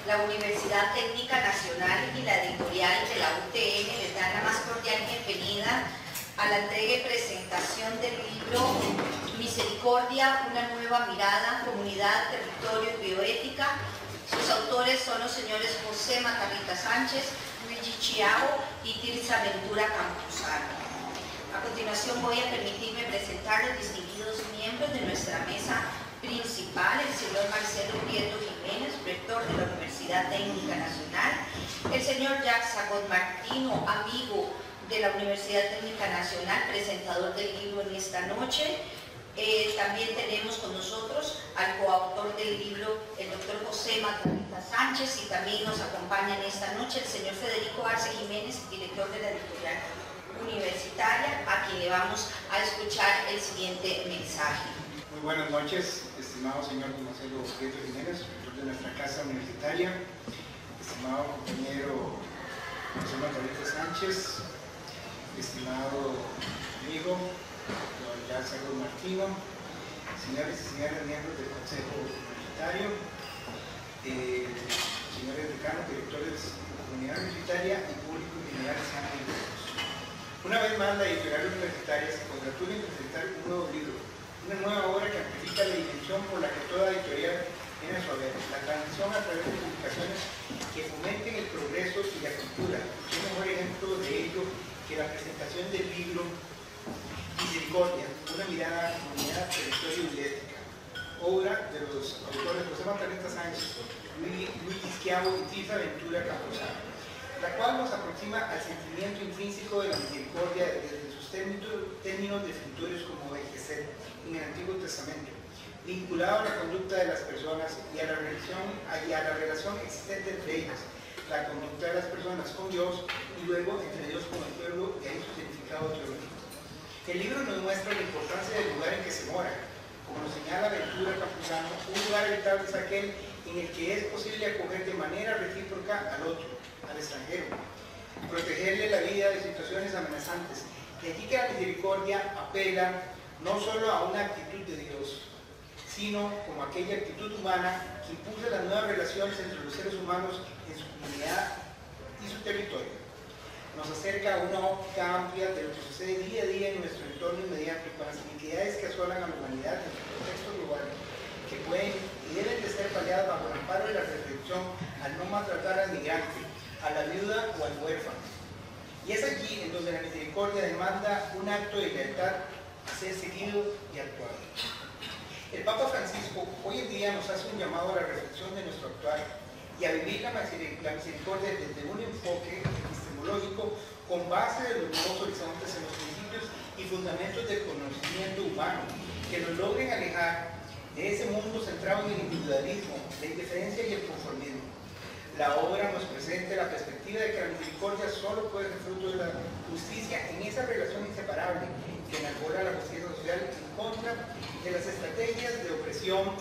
La Universidad Técnica Nacional y la editorial de la UTN les dan la más cordial bienvenida a la entrega y presentación del libro Misericordia, una nueva mirada, comunidad, territorio y bioética. Sus autores son los señores José Matarrita Sánchez, Luigi Chiavo y Tirsa Ventura Campuzano. A continuación voy a permitirme presentar los distinguidos miembros de nuestra mesa principal, el señor Marcelo Prieto Jiménez, rector de la Universidad Técnica Nacional, el señor Jacques Sagot Martino, amigo de la Universidad Técnica Nacional, presentador del libro en esta noche. También tenemos con nosotros al coautor del libro, el doctor José Matarrita Sánchez, y también nos acompaña en esta noche el señor Federico Arce Jiménez, director de la editorial universitaria, a quien le vamos a escuchar el siguiente mensaje. Muy buenas noches, estimado señor Marcelo Prieto Jiménez, rector de nuestra casa universitaria, estimado compañero José Matarrita Sánchez, estimado amigo don Jacques Sagot Martino, señores y señoras miembros del Consejo Universitario, señores decanos, directores de la comunidad universitaria y público en general, sean bienvenidos. Una vez más, la editorial universitaria se congratula en presentar un nuevo libro, una nueva obra que amplifica la dimensión por la que toda editorial tiene a su haber, la transmisión a través de publicaciones que fomenten el progreso y la cultura. ¿Qué mejor ejemplo de ello que la presentación del libro Misericordia, una mirada a la comunidad, territorio y bioética, obra de los autores José Matarrita Sánchez, Luis Chiavo y Tirsa Ventura Campuzano, la cual nos aproxima al sentimiento intrínseco de la misericordia desde sus términos definitorios como ejercer en el Antiguo Testamento, vinculado a la conducta de las personas y a la relación existente entre ellas, la conducta de las personas con Dios y luego entre Dios con el pueblo y ahí su significado teológico. El libro nos muestra la importancia del lugar en que se mora. Como nos señala Ventura Campuzano, un lugar habitable es aquel en el que es posible acoger de manera recíproca al otro, al extranjero, protegerle la vida de situaciones amenazantes. Y aquí que la misericordia apela no solo a una actitud de Dios, sino como aquella actitud humana que impulsa las nuevas relaciones entre los seres humanos en su comunidad y su territorio. Nos acerca a una óptica amplia de lo que sucede día a día en nuestro entorno inmediato con las iniquidades que asolan a la humanidad en su contexto global, que pueden y deben de ser paliadas bajo el amparo de la reflexión al no maltratar al migrante, a la viuda o al huérfano. Y es allí en donde la misericordia demanda un acto de lealtad a ser seguido y actuado. El Papa Francisco hoy en día nos hace un llamado a la reflexión de nuestro actuar y a vivir la misericordia desde un enfoque epistemológico con base de los nuevos horizontes en los principios y fundamentos del conocimiento humano, que nos logren alejar de ese mundo centrado en el individualismo, la indiferencia y el conformismo. La obra nos presenta la perspectiva de que la misericordia solo puede ser fruto de la justicia en esa relación inseparable que enarbora la justicia social en contra de las estrategias de opresión,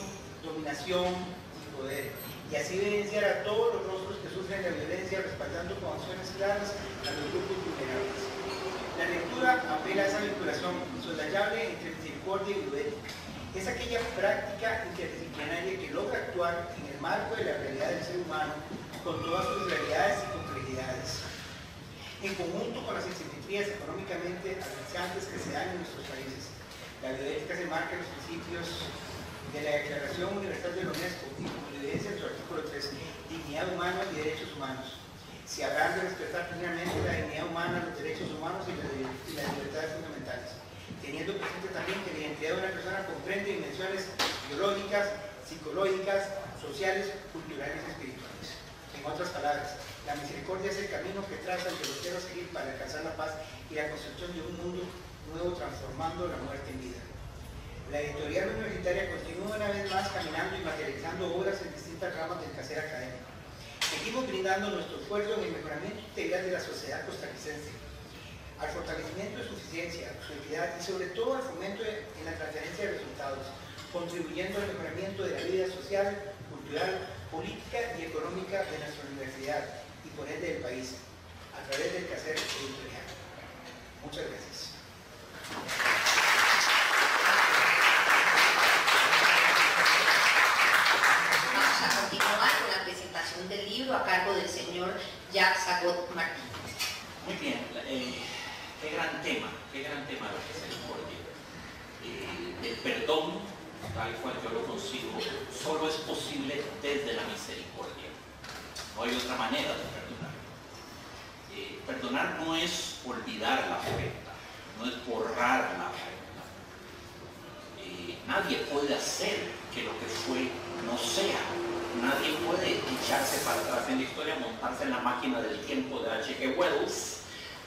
dominación y poder, y así evidenciar a todos los rostros que sufren la violencia, respaldando con acciones claras a los grupos vulnerables. La lectura apela a esa vinculación insoslayable entre misericordia y bioética. Es aquella práctica interdisciplinaria que logra actuar en el marco de la realidad del ser humano con todas sus realidades y complejidades, en conjunto con las asimetrías económicamente asfixiantes que se dan en nuestros países. La bioética se marca en los principios de la Declaración Universal de la UNESCO y como evidencia en su artículo 3, dignidad humana y derechos humanos. Se habrán de respetar plenamente la dignidad humana, los derechos humanos y las libertades fundamentales, teniendo presente también que la identidad de una persona comprende dimensiones biológicas, psicológicas, sociales, culturales y espirituales. En otras palabras, la misericordia es el camino que traza el que los quiero seguir para alcanzar la paz y la construcción de un mundo nuevo, transformando la muerte en vida. La editorial universitaria continúa una vez más caminando y materializando obras en distintas ramas del quehacer académico. Seguimos brindando nuestro esfuerzo en el mejoramiento integral de la sociedad costarricense, al fortalecimiento de su eficiencia, su equidad y sobre todo al fomento en la transferencia de resultados, contribuyendo al mejoramiento de la vida social, cultural, política y económica de nuestra universidad y por ende del país, a través del quehacer editorial. Muchas gracias. Vamos a continuar con la presentación presentación del libro a cargo del señor Jacques Agot Martínez. Muy bien, qué gran tema la misericordia. El perdón, tal cual yo lo consigo, solo es posible desde la misericordia. No hay otra manera de perdonar. Perdonar no es olvidar la afrenta, no es borrar la afrenta. Nadie puede hacer que lo que fue no sea. Nadie puede echarse para atrás en la historia, montarse en la máquina del tiempo de H.G. Wells,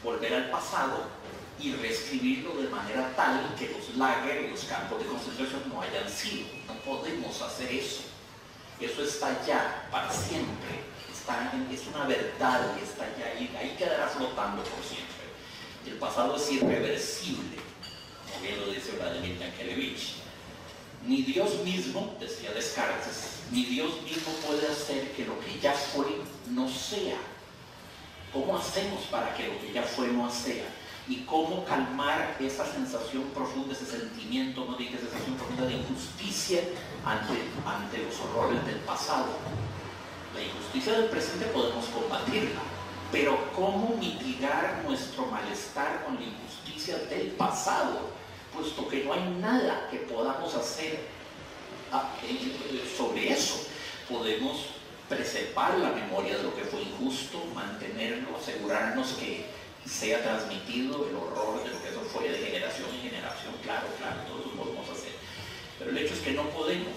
volver al pasado y reescribirlo de manera tal que los lagers y los campos de concentración no hayan sido. No podemos hacer eso. Eso está ya para siempre. Es una verdad que está ya ahí quedará flotando por siempre. El pasado es irreversible, como bien lo dice Vladimir Yankelevich. Ni Dios mismo, decía Descartes, ni Dios mismo puede hacer que lo que ya fue no sea. ¿Cómo hacemos para que lo que ya fue no sea? Y cómo calmar esa sensación profunda, ese sentimiento, no diga esa sensación profunda de injusticia ante los horrores del pasado. La injusticia del presente podemos combatirla, pero ¿cómo mitigar nuestro malestar con la injusticia del pasado? Puesto que no hay nada que podamos hacer sobre eso. Podemos preservar la memoria de lo que fue injusto, mantenerlo, asegurarnos que sea transmitido el horror de lo que eso fue de generación en generación. Claro, todos lo podemos hacer. Pero el hecho es que no podemos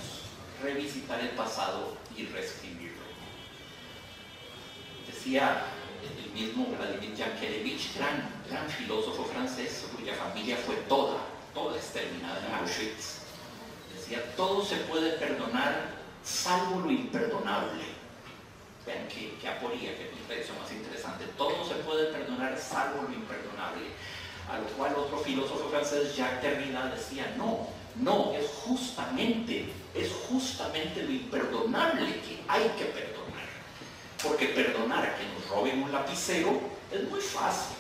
revisitar el pasado y reescribirlo. Decía el mismo Vladimir Yankelevich, gran filósofo francés, cuya familia fue toda exterminada en Auschwitz. Decía, todo se puede perdonar salvo lo imperdonable. Vean qué aporía, qué reflexión más interesante. Todo se puede perdonar salvo lo imperdonable. A lo cual otro filósofo francés, Jacques Derrida, decía, no, es justamente lo imperdonable que hay que perdonar. Porque perdonar que nos roben un lapicero es muy fácil.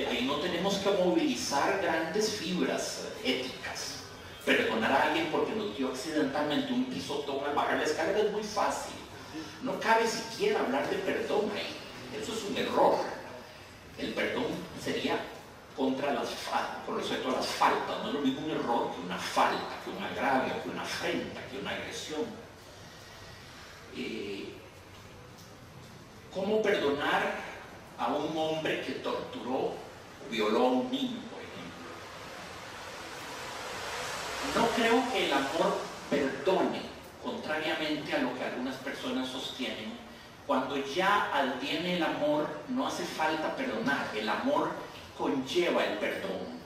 Ahí no tenemos que movilizar grandes fibras éticas. Perdonar a alguien porque nos dio accidentalmente un pisotón al bajar la escalera es muy fácil. No cabe siquiera hablar de perdón ahí. Eso es un error. El perdón sería con respecto a las faltas. No es lo mismo un error que una falta, que un agravio, que una afrenta, que una agresión. ¿Cómo perdonar a un hombre que torturó o violó a un niño, por ejemplo? No creo que el amor perdone, contrariamente a lo que algunas personas sostienen. Cuando ya adviene el amor, no hace falta perdonar. El amor conlleva el perdón.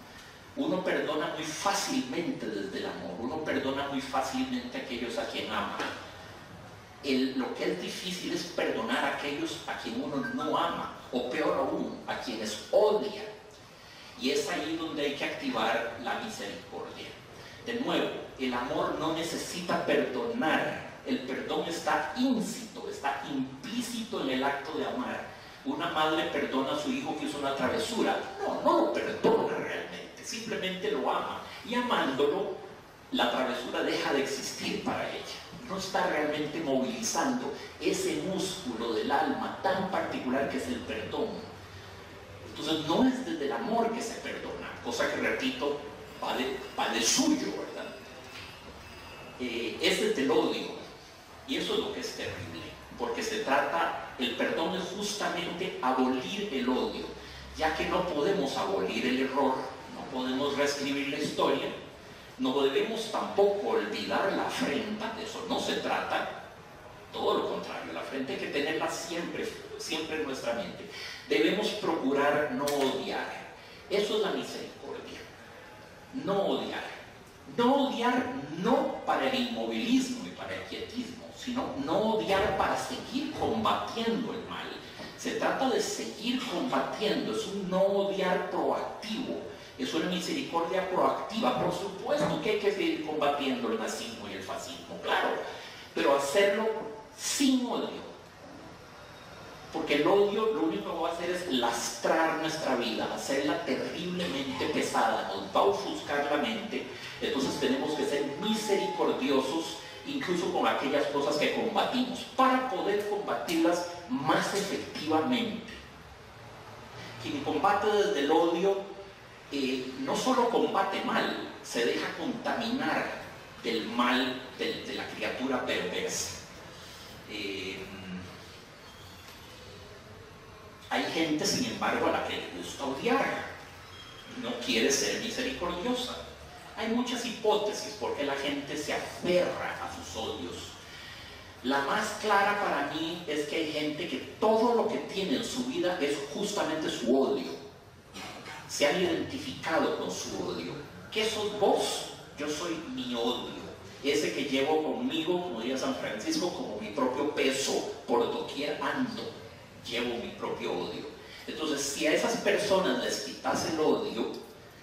Uno perdona muy fácilmente desde el amor. Uno perdona muy fácilmente a aquellos a quien ama. Lo que es difícil es perdonar a aquellos a quien uno no ama, o peor aún, a quienes odia. Y es ahí donde hay que activar la misericordia. De nuevo, el amor no necesita perdonar. El perdón está íncito, está implícito en el acto de amar. Una madre perdona a su hijo que hizo una travesura. No lo perdona realmente, simplemente lo ama. Y amándolo, la travesura deja de existir para ella. No está realmente movilizando ese músculo del alma tan particular que es el perdón. Entonces no es desde el amor que se perdona, cosa que, repito, va de suyo, ¿verdad? Es desde el odio, y eso es lo que es terrible, porque el perdón es justamente abolir el odio, ya que no podemos abolir el error, no podemos reescribir la historia. No debemos tampoco olvidar la afrenta, de eso no se trata, todo lo contrario, la afrenta hay que tenerla siempre en nuestra mente. Debemos procurar no odiar, eso es la misericordia, no odiar. No odiar no para el inmovilismo y para el quietismo, sino no odiar para seguir combatiendo el mal. Se trata de seguir combatiendo, es un no odiar proactivo. Es una misericordia proactiva. Por supuesto que hay que seguir combatiendo el nazismo y el fascismo, claro, pero hacerlo sin odio. Porque el odio lo único que va a hacer es lastrar nuestra vida, hacerla terriblemente pesada, nos va a ofuscar la mente. Entonces tenemos que ser misericordiosos incluso con aquellas cosas que combatimos, para poder combatirlas más efectivamente. Quien combate desde el odio no solo combate mal, se deja contaminar del mal de la criatura perversa. Hay gente, sin embargo, a la que le gusta odiar, no quiere ser misericordiosa. Hay muchas hipótesis por qué la gente se aferra a sus odios. La más clara para mí es que hay gente que todo lo que tiene en su vida es justamente su odio. Se han identificado con su odio. ¿Qué sos vos? Yo soy mi odio. Ese que llevo conmigo, como diría San Francisco, como mi propio peso, por doquier ando, llevo mi propio odio. Entonces, si a esas personas les quitas el odio,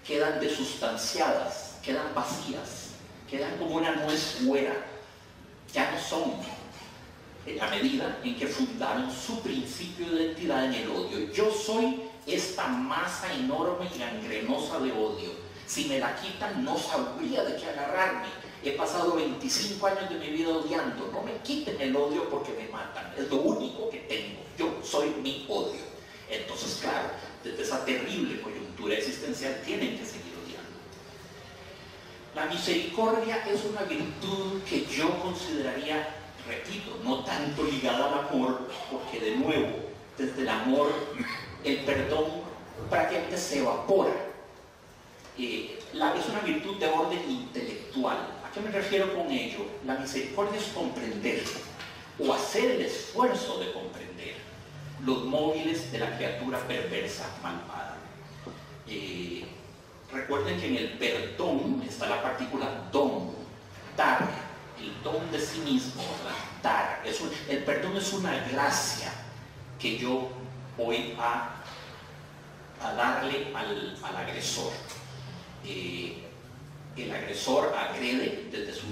quedan desustanciadas, quedan vacías, quedan como una nuez fuera, ya no son, en la medida en que fundaron su principio de identidad en el odio. Yo soy esta masa enorme y gangrenosa de odio. Si me la quitan, no sabría de qué agarrarme. He pasado 25 años de mi vida odiando. No me quiten el odio porque me matan. Es lo único que tengo. Yo soy mi odio. Entonces, claro, desde esa terrible coyuntura existencial tienen que seguir odiando. La misericordia es una virtud que yo consideraría, repito, no tanto ligada al amor, porque de nuevo, desde el amor, el perdón prácticamente se evapora. Es una virtud de orden intelectual. ¿A qué me refiero con ello? La misericordia es comprender, o hacer el esfuerzo de comprender, los móviles de la criatura perversa, malvada. Recuerden que en el perdón está la partícula don, dar, el don de sí mismo, ¿verdad? Dar. El perdón es una gracia que yo voy a darle al agresor. El agresor agrede desde su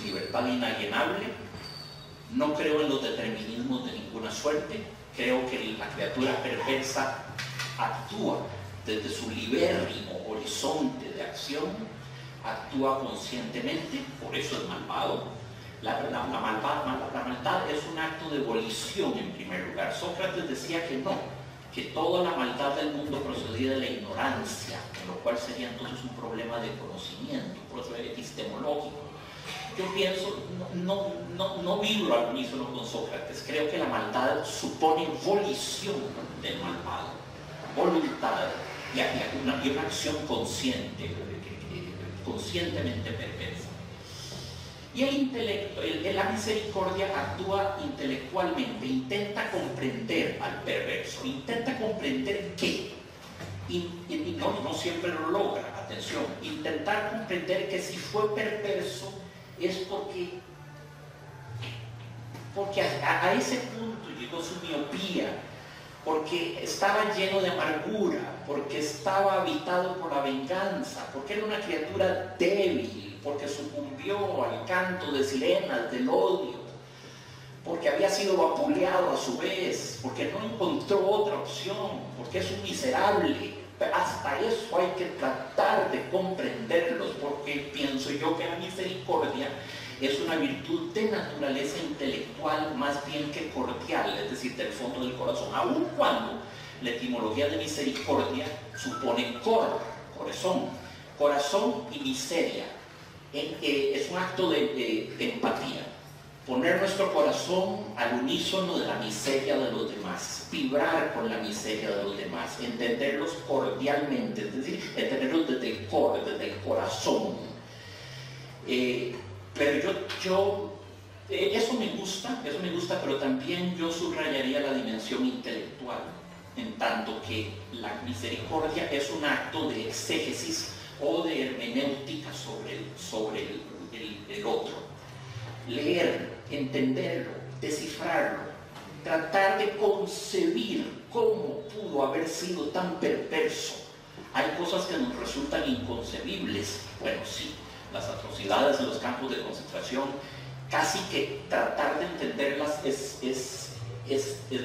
libertad inalienable. No creo en los determinismos de ninguna suerte. Creo que la criatura perversa actúa desde su libérrimo horizonte de acción, actúa conscientemente, por eso es malvado. La maldad es un acto de volición en primer lugar. Sócrates decía que no, que toda la maldad del mundo procedía de la ignorancia, lo cual sería entonces un problema de conocimiento, por eso es epistemológico. Yo pienso, no vibro al unísono con Sócrates, creo que la maldad supone volición del malvado, voluntad y una acción consciente, conscientemente perversa. Y el intelecto, la misericordia actúa intelectualmente, intenta comprender al perverso, intenta comprender qué. Y no siempre lo logra, atención, intentar comprender que si fue perverso es porque a ese punto llegó su miopía, porque estaba lleno de amargura, porque estaba habitado por la venganza, porque era una criatura débil, porque sucumbió al canto de sirenas del odio, porque había sido vapuleado a su vez, porque no encontró otra opción, porque es un miserable. Hasta eso hay que tratar de comprenderlos, porque pienso yo que la misericordia es una virtud de naturaleza intelectual más bien que cordial, es decir, del fondo del corazón, aun cuando la etimología de misericordia supone corazón y miseria. Es un acto de empatía, poner nuestro corazón al unísono de la miseria de los demás, vibrar con la miseria de los demás, entenderlos cordialmente, es decir, entenderlos desde el corazón. Pero eso me gusta, pero también yo subrayaría la dimensión intelectual, en tanto que la misericordia es un acto de exégesis o de hermenéutica sobre el otro. Leer, entenderlo, descifrarlo, tratar de concebir cómo pudo haber sido tan perverso. Hay cosas que nos resultan inconcebibles. Bueno, sí, las atrocidades en los campos de concentración, casi que tratar de entenderlas es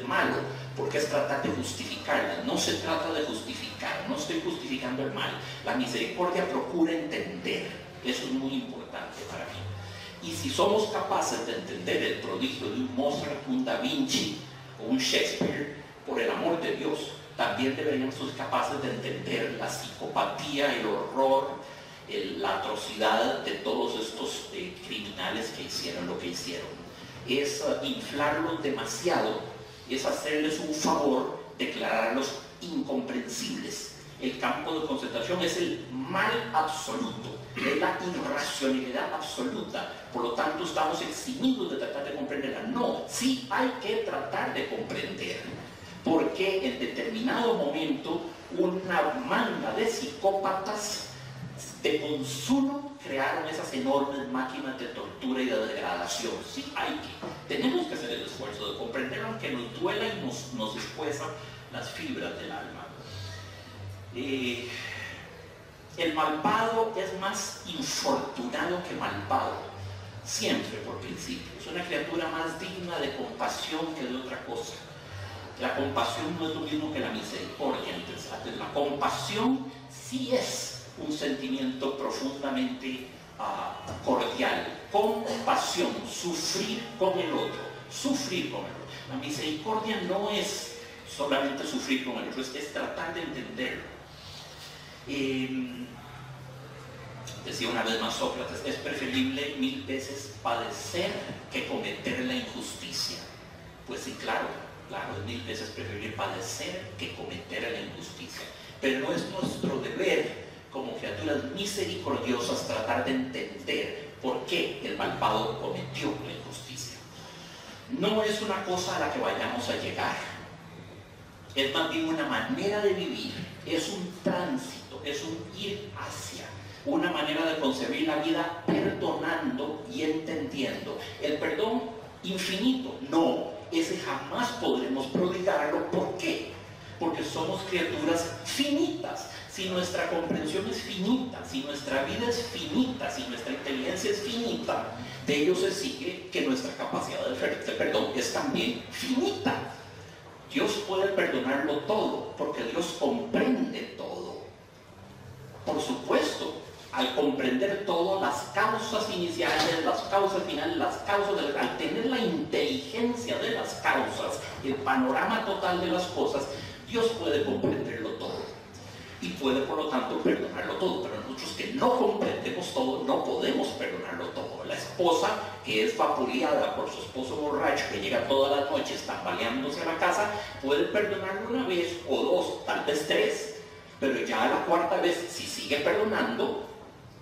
malo, porque es tratar de justificarlas. No se trata de justificar, no estoy justificando el mal. La misericordia procura entender, Eso es muy importante para mí. Y si somos capaces de entender el prodigio de un Mozart, un Da Vinci o un Shakespeare, por el amor de Dios, también deberíamos ser capaces de entender la psicopatía, el horror, la atrocidad de todos estos criminales que hicieron lo que hicieron. Es inflarlos demasiado, es hacerles un favor, declararlos incomprensibles. El campo de concentración es el mal absoluto, es la irracionalidad absoluta. Por lo tanto, estamos eximidos de tratar de comprenderla. No, sí hay que tratar de comprender, porque en determinado momento una manga de psicópatas de consumo crearon esas enormes máquinas de tortura y de degradación. Sí hay que, tenemos que hacer el esfuerzo de comprender, aunque nos duela y nos esfuerza las fibras del alma. El malvado es más infortunado que malvado, siempre por principio. Es una criatura más digna de compasión que de otra cosa. La compasión no es lo mismo que la misericordia. Entonces, la compasión sí es un sentimiento profundamente cordial, compasión, sufrir con el otro, sufrir con el otro. La misericordia no es solamente sufrir con el otro, es tratar de entenderlo. Decía una vez más Sócrates, es preferible 1000 veces padecer que cometer la injusticia. Pues sí, claro, es 1000 veces preferible padecer que cometer la injusticia. Pero no es nuestro deber, como criaturas misericordiosas, tratar de entender por qué el malvado cometió la injusticia. No es una cosa a la que vayamos a llegar. Es más bien una manera de vivir, es un tránsito, es un ir hacia, una manera de concebir la vida perdonando y entendiendo. El perdón infinito, no, ese jamás podremos prodigarlo. ¿Por qué? Porque somos criaturas finitas. Si nuestra comprensión es finita, si nuestra vida es finita, si nuestra inteligencia es finita, de ello se sigue que nuestra capacidad de perdón es también finita. Dios puede perdonarlo todo, porque Dios comprende todo. Por supuesto, al comprender todo, las causas iniciales, las causas finales, las causas al tener la inteligencia de las causas, el panorama total de las cosas, Dios puede comprenderlo todo. Y puede, por lo tanto, perdonarlo todo. Pero nosotros que no comprendemos todo, no podemos perdonarlo todo. La esposa que es vapuleada por su esposo borracho, que llega todas las noches tambaleándose a la casa, puede perdonarlo una vez o dos, tal vez tres. Pero ya a la cuarta vez, si sigue perdonando,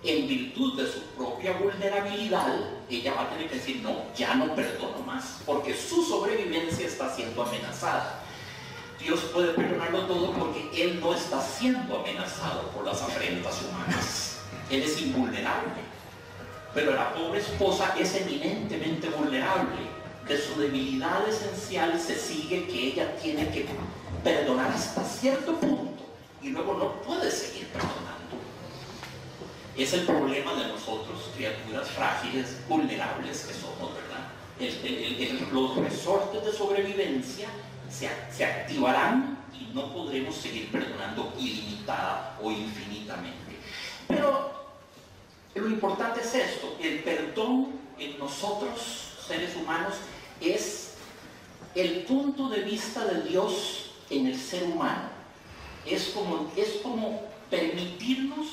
en virtud de su propia vulnerabilidad, ella va a tener que decir, no, ya no perdono más, porque su sobrevivencia está siendo amenazada. Dios puede perdonarlo todo porque Él no está siendo amenazado por las afrentas humanas. Él es invulnerable. Pero la pobre esposa es eminentemente vulnerable. De su debilidad esencial se sigue que ella tiene que perdonar hasta cierto punto y luego no puede seguir perdonando. Es el problema de nosotros, criaturas frágiles, vulnerables que somos, ¿verdad? Los resortes de sobrevivencia se activarán y no podremos seguir perdonando ilimitada o infinitamente. Pero lo importante es esto: el perdón en nosotros, seres humanos, es el punto de vista de Dios en el ser humano. Es como permitirnos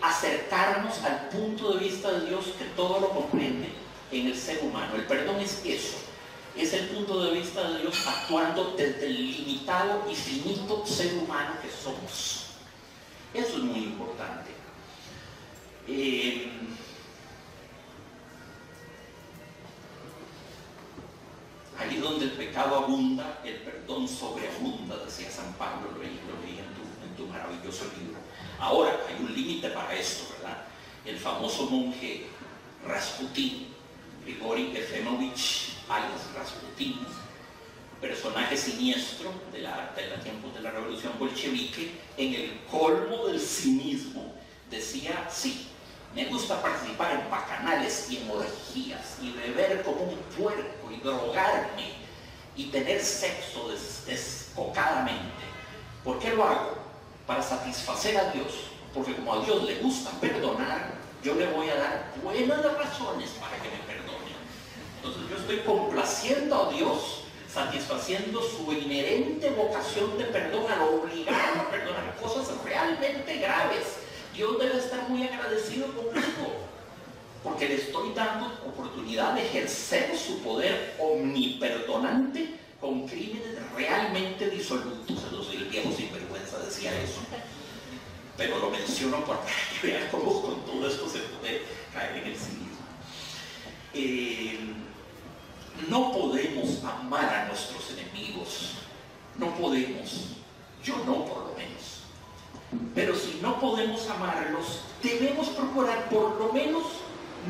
acercarnos al punto de vista de Dios que todo lo comprende en el ser humano. El perdón es eso. Es el punto de vista de Dios actuando desde el limitado y finito ser humano que somos. Eso es muy importante. Allí donde el pecado abunda, el perdón sobreabunda, decía San Pablo, lo leí en tu maravilloso libro. Ahora, hay un límite para esto, ¿verdad? El famoso monje Rasputín, Grigori Efemovich alias Rasputín, personaje siniestro de tiempos de la revolución bolchevique, en el colmo del cinismo, decía, sí, me gusta participar en bacanales y en orgías, y beber como un puerco, y drogarme, y tener sexo descocadamente. ¿Por qué lo hago? Para satisfacer a Dios, porque como a Dios le gusta perdonar, yo le voy a dar buenas razones para que me perdone. Entonces yo estoy complaciendo a Dios, satisfaciendo su inherente vocación de perdón al obligarlo a perdonar cosas realmente graves. Dios debe estar muy agradecido conmigo, porque le estoy dando oportunidad de ejercer su poder omniperdonante con crímenes realmente disolutos. El viejo sinvergüenza decía eso, pero lo menciono para que vean cómo con todo esto se puede caer en el cinismo. No podemos amar a nuestros enemigos, no podemos, yo no por lo menos, pero si no podemos amarlos, debemos procurar por lo menos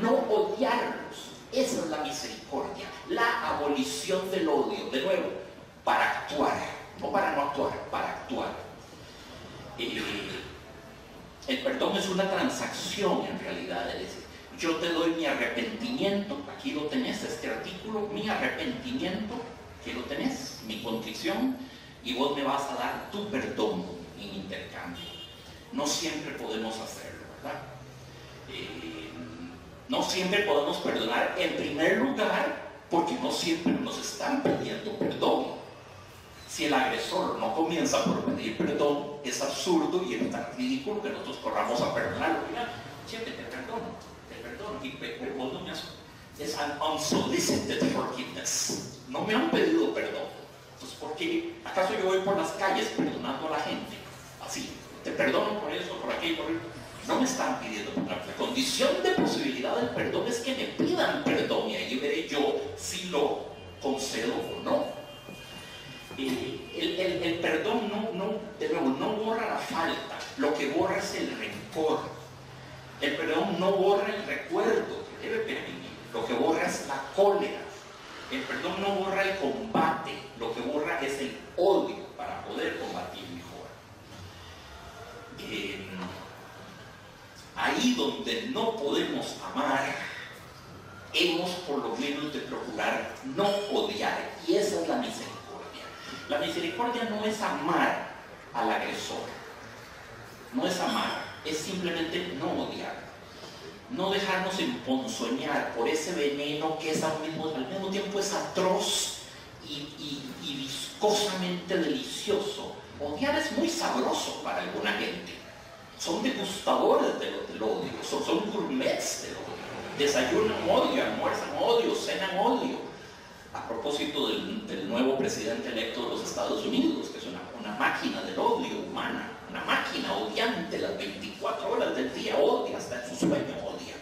no odiarlos. Esa es la misericordia, la abolición del odio, de nuevo, para actuar, no para no actuar, para actuar. El perdón es una transacción en realidad, es decir, yo te doy mi arrepentimiento, aquí lo tenés, este artículo, mi arrepentimiento, aquí lo tenés, mi contrición, y vos me vas a dar tu perdón en intercambio. No siempre podemos hacerlo, ¿verdad? No siempre podemos perdonar, en primer lugar, porque no siempre nos están pidiendo perdón. Si el agresor no comienza por pedir perdón, es absurdo y es tan ridículo que nosotros corramos a perdonarlo. Mira, siempre te perdono, y vos no me has... Es an unsolicited forgiveness. No me han pedido perdón. Entonces, ¿por qué? ¿Acaso yo voy por las calles perdonando a la gente? Así, te perdono por eso, por aquello, por eso. No me están pidiendo perdón. La condición de posibilidad del perdón es que me pidan perdón y ahí veré yo si lo concedo o no. El perdón no borra la falta, lo que borra es el rencor. El perdón no borra el recuerdo que debe permitir, lo que borra es la cólera. El perdón no borra el combate, lo que borra es el odio para poder combatir mejor. Ahí donde no podemos amar, hemos por lo menos de procurar no odiar, y esa es la misericordia. La misericordia no es amar al agresor, no es amar, es simplemente no odiar, no dejarnos emponzoñar por ese veneno que es al mismo tiempo es atroz y viscosamente delicioso. Odiar es muy sabroso para alguna gente, son degustadores del odio, son gourmets del odio, desayunan odio, almuerzan odio, cenan odio. A propósito del nuevo presidente electo de los Estados Unidos, que es una máquina del odio humana, una máquina odiante las 24 horas del día, odia, hasta en su sueño odia.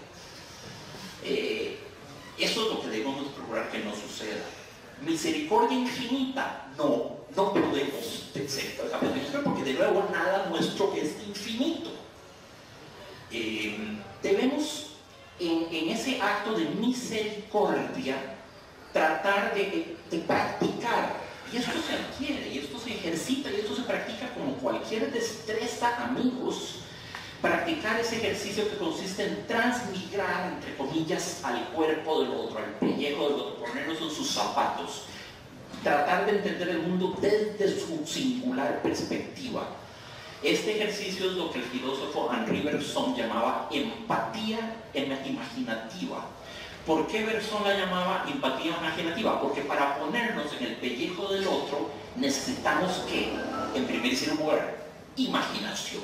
Eso es lo que debemos procurar que no suceda. Misericordia infinita, no podemos ser porque de nuevo nada nuestro es infinito. Debemos en ese acto de misericordia tratar de practicar, y esto se adquiere, y esto se ejercita, y esto se practica como cualquier destreza, amigos, practicar ese ejercicio que consiste en transmigrar, entre comillas, al cuerpo del otro, al pellejo del otro, ponernos en sus zapatos, tratar de entender el mundo desde su singular perspectiva. Este ejercicio es lo que el filósofo Henri Bergson llamaba empatía imaginativa. ¿Por qué Bergson la llamaba empatía imaginativa? Porque para ponernos en el pellejo del otro necesitamos que, en primer lugar, imaginación.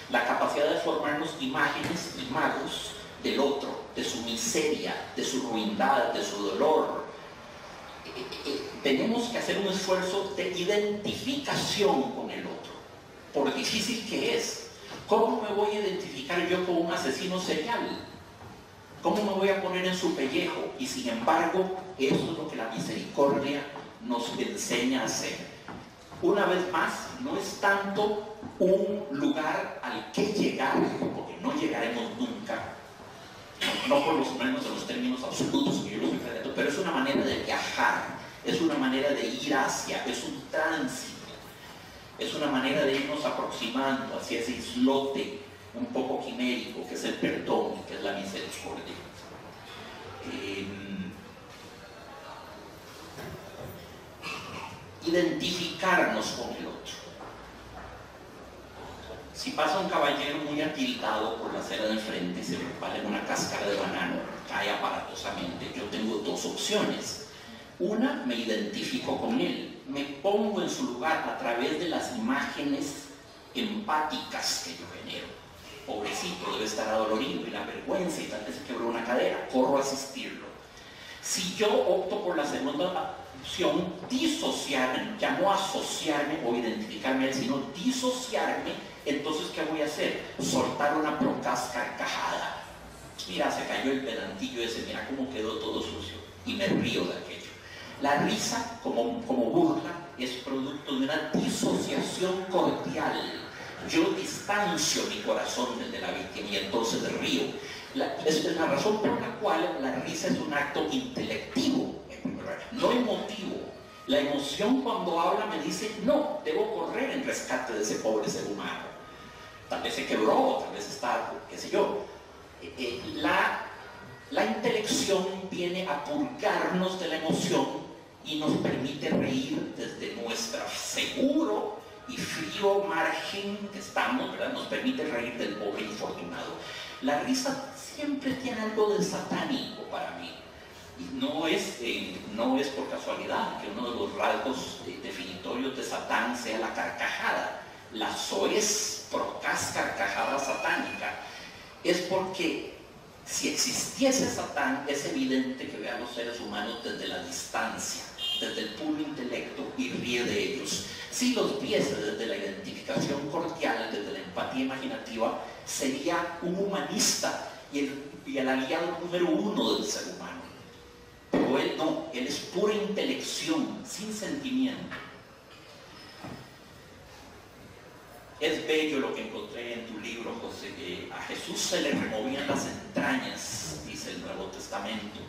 La capacidad de formarnos imágenes, imagos del otro, de su miseria, de su ruindad, de su dolor. Tenemos que hacer un esfuerzo de identificación con el otro, por difícil que es. ¿Cómo me voy a identificar yo con un asesino serial? ¿Cómo me voy a poner en su pellejo? Y sin embargo, eso es lo que la misericordia nos enseña a hacer. Una vez más, no es tanto un lugar al que llegar, porque no llegaremos nunca, no por lo menos en los términos absolutos que yo los enfrento, pero es una manera de viajar, es una manera de ir hacia, es un tránsito, es una manera de irnos aproximando hacia ese islote un poco quimérico, que es el perdón, que es la misericordia. Identificarnos con el otro. Si pasa un caballero muy atildado por la acera del frente y se resbala en una cáscara de banano, cae aparatosamente, yo tengo dos opciones. Una, me identifico con él, me pongo en su lugar a través de las imágenes empáticas que yo genero. Pobrecito, debe estar adolorido y la vergüenza y tal vez se quebró una cadera, corro a asistirlo. Si yo opto por la segunda opción, disociarme, ya no asociarme o identificarme a él, sino disociarme, entonces ¿qué voy a hacer? Soltar una procaz carcajada. Mira, se cayó el pedantillo ese, mira cómo quedó todo sucio. Y me río de aquello. La risa, como burla, es producto de una disociación cordial. Yo distancio mi corazón desde la víctima y entonces río. Es la razón por la cual la risa es un acto intelectivo, no emotivo. La emoción cuando habla me dice, no, debo correr en rescate de ese pobre ser humano. Tal vez se quebró, tal vez está, qué sé yo. La intelección viene a purgarnos de la emoción y nos permite reír desde nuestro seguro y frío margen que estamos, ¿verdad? Nos permite reír del pobre infortunado. La risa siempre tiene algo de satánico para mí. Y no es por casualidad que uno de los rasgos definitorios de Satán sea la carcajada, la soez, procaz carcajada satánica. Es porque si existiese Satán, es evidente que ve a los seres humanos desde la distancia, desde el puro intelecto y ríe de ellos. Si los viese desde la identificación cordial, desde la empatía imaginativa, sería un humanista y el aliado número uno del ser humano. Pero él no, él es pura intelección, sin sentimiento. Es bello lo que encontré en tu libro, José, que a Jesús se le removían las entrañas, dice el Nuevo Testamento,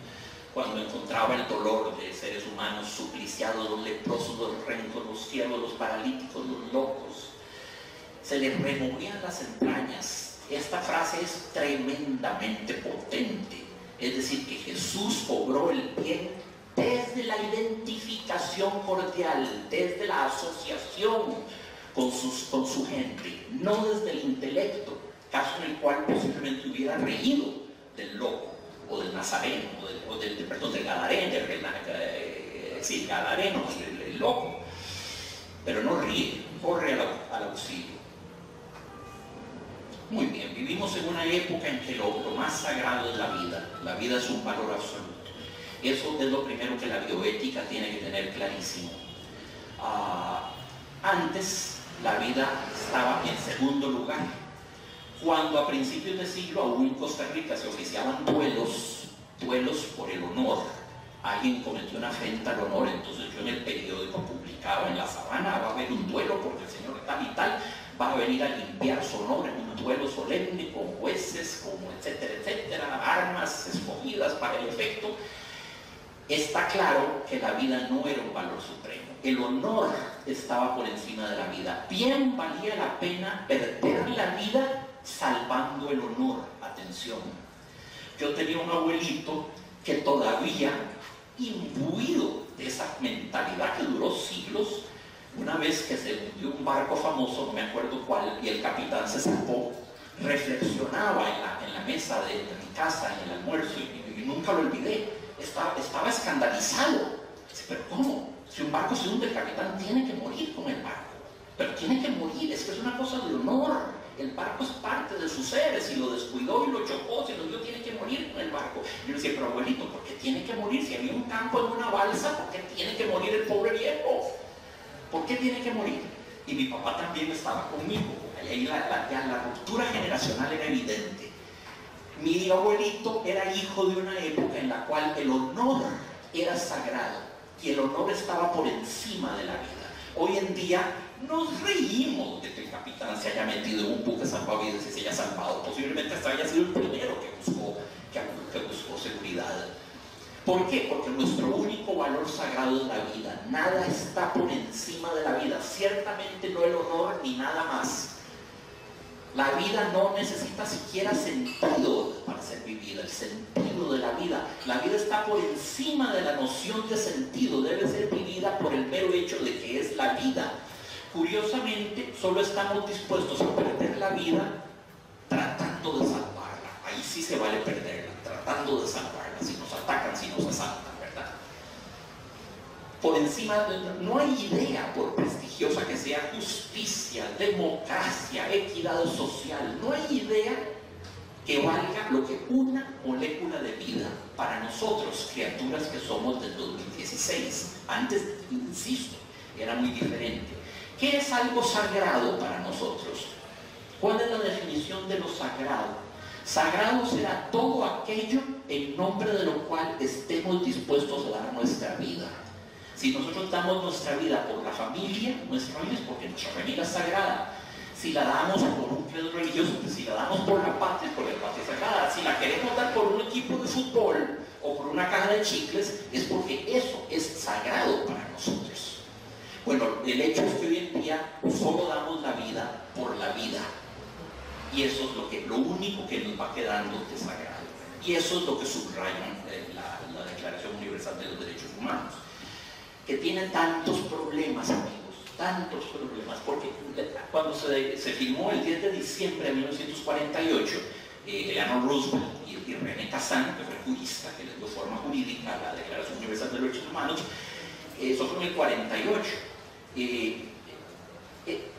cuando encontraba el dolor de seres humanos supliciados, los leprosos, los rencos, los ciegos, los paralíticos, los locos. Se le removían las entrañas. Esta frase es tremendamente potente. Es decir, que Jesús obró el bien desde la identificación cordial, desde la asociación con su gente, no desde el intelecto, caso en el cual posiblemente hubiera reído del loco, o del nazareno, del gadareno, el loco, pero no ríe, corre al auxilio. Muy bien, vivimos en una época en que lo más sagrado es la vida es un valor absoluto. Eso es lo primero que la bioética tiene que tener clarísimo. Antes la vida estaba en segundo lugar. Cuando a principios de siglo aún en Costa Rica se oficiaban duelos por el honor, alguien cometió una afrenta al honor, entonces yo en el periódico publicaba en La Sabana, va a haber un duelo porque el señor tal y tal va a venir a limpiar su honor en un duelo solemne con jueces, como etcétera, etcétera, armas escogidas para el efecto. Está claro que la vida no era un valor supremo. El honor estaba por encima de la vida. Bien valía la pena perder la vida salvando el honor. Atención. Yo tenía un abuelito que todavía, imbuido de esa mentalidad que duró siglos, una vez que se hundió un barco famoso, no me acuerdo cuál, y el capitán se escapó, reflexionaba en la mesa de mi casa, en el almuerzo, y nunca lo olvidé. Estaba escandalizado. Dice, ¿pero cómo? Si un barco se hunde, el capitán tiene que morir con el barco. Pero tiene que morir, es que es una cosa de honor. El barco es parte de su ser, si lo descuidó y lo chocó, si lo dio, tiene que morir con el barco. Y yo decía, pero abuelito, ¿por qué tiene que morir? Si había un campo en una balsa, ¿por qué tiene que morir el pobre viejo? ¿Por qué tiene que morir? Y mi papá también estaba conmigo. Ahí la ruptura generacional era evidente. Mi abuelito era hijo de una época en la cual el honor era sagrado y el honor estaba por encima de la vida. Hoy en día nos reímos de que el capitán se haya metido en un buque salvavidas y se haya salvado. Posiblemente hasta haya sido el primero que buscó seguridad. ¿Por qué? Porque nuestro único valor sagrado es la vida. Nada está por encima de la vida. Ciertamente no el honor ni nada más. La vida no necesita siquiera sentido para ser vivida, el sentido de la vida. La vida está por encima de la noción de sentido, debe ser vivida por el mero hecho de que es la vida. curiosamente, solo estamos dispuestos a perder la vida tratando de salvarla. Ahí sí se vale perderla, tratando de salvarla, si nos atacan, si nos asaltan, ¿verdad? Por encima, no hay idea, por prestigiosa que sea, justicia, democracia, equidad social, no hay idea que valga lo que una molécula de vida para nosotros, criaturas que somos del 2016. Antes, insisto, era muy diferente. ¿Qué es algo sagrado para nosotros? ¿Cuál es la definición de lo sagrado? Sagrado será todo aquello en nombre de lo cual estemos dispuestos a dar nuestra vida. Si nosotros damos nuestra vida por la familia, nuestra vida es porque nuestra familia es sagrada. Si la damos por un credo religioso, pues si la damos por la patria, porque la patria es sagrada. Si la queremos dar por un equipo de fútbol o por una caja de chicles, es porque eso es sagrado para nosotros. Bueno, el hecho es que hoy en día solo damos la vida por la vida. Y eso es lo único que nos va quedando de sagrado. Y eso es lo que subrayan la Declaración Universal de los Derechos Humanos, que tiene tantos problemas, amigos, tantos problemas, porque cuando se firmó el 10 de diciembre de 1948, Eleanor Roosevelt y René Cassin, que fue jurista, que le dio forma jurídica a la Declaración Universal de los Derechos Humanos, eso fue en el 48.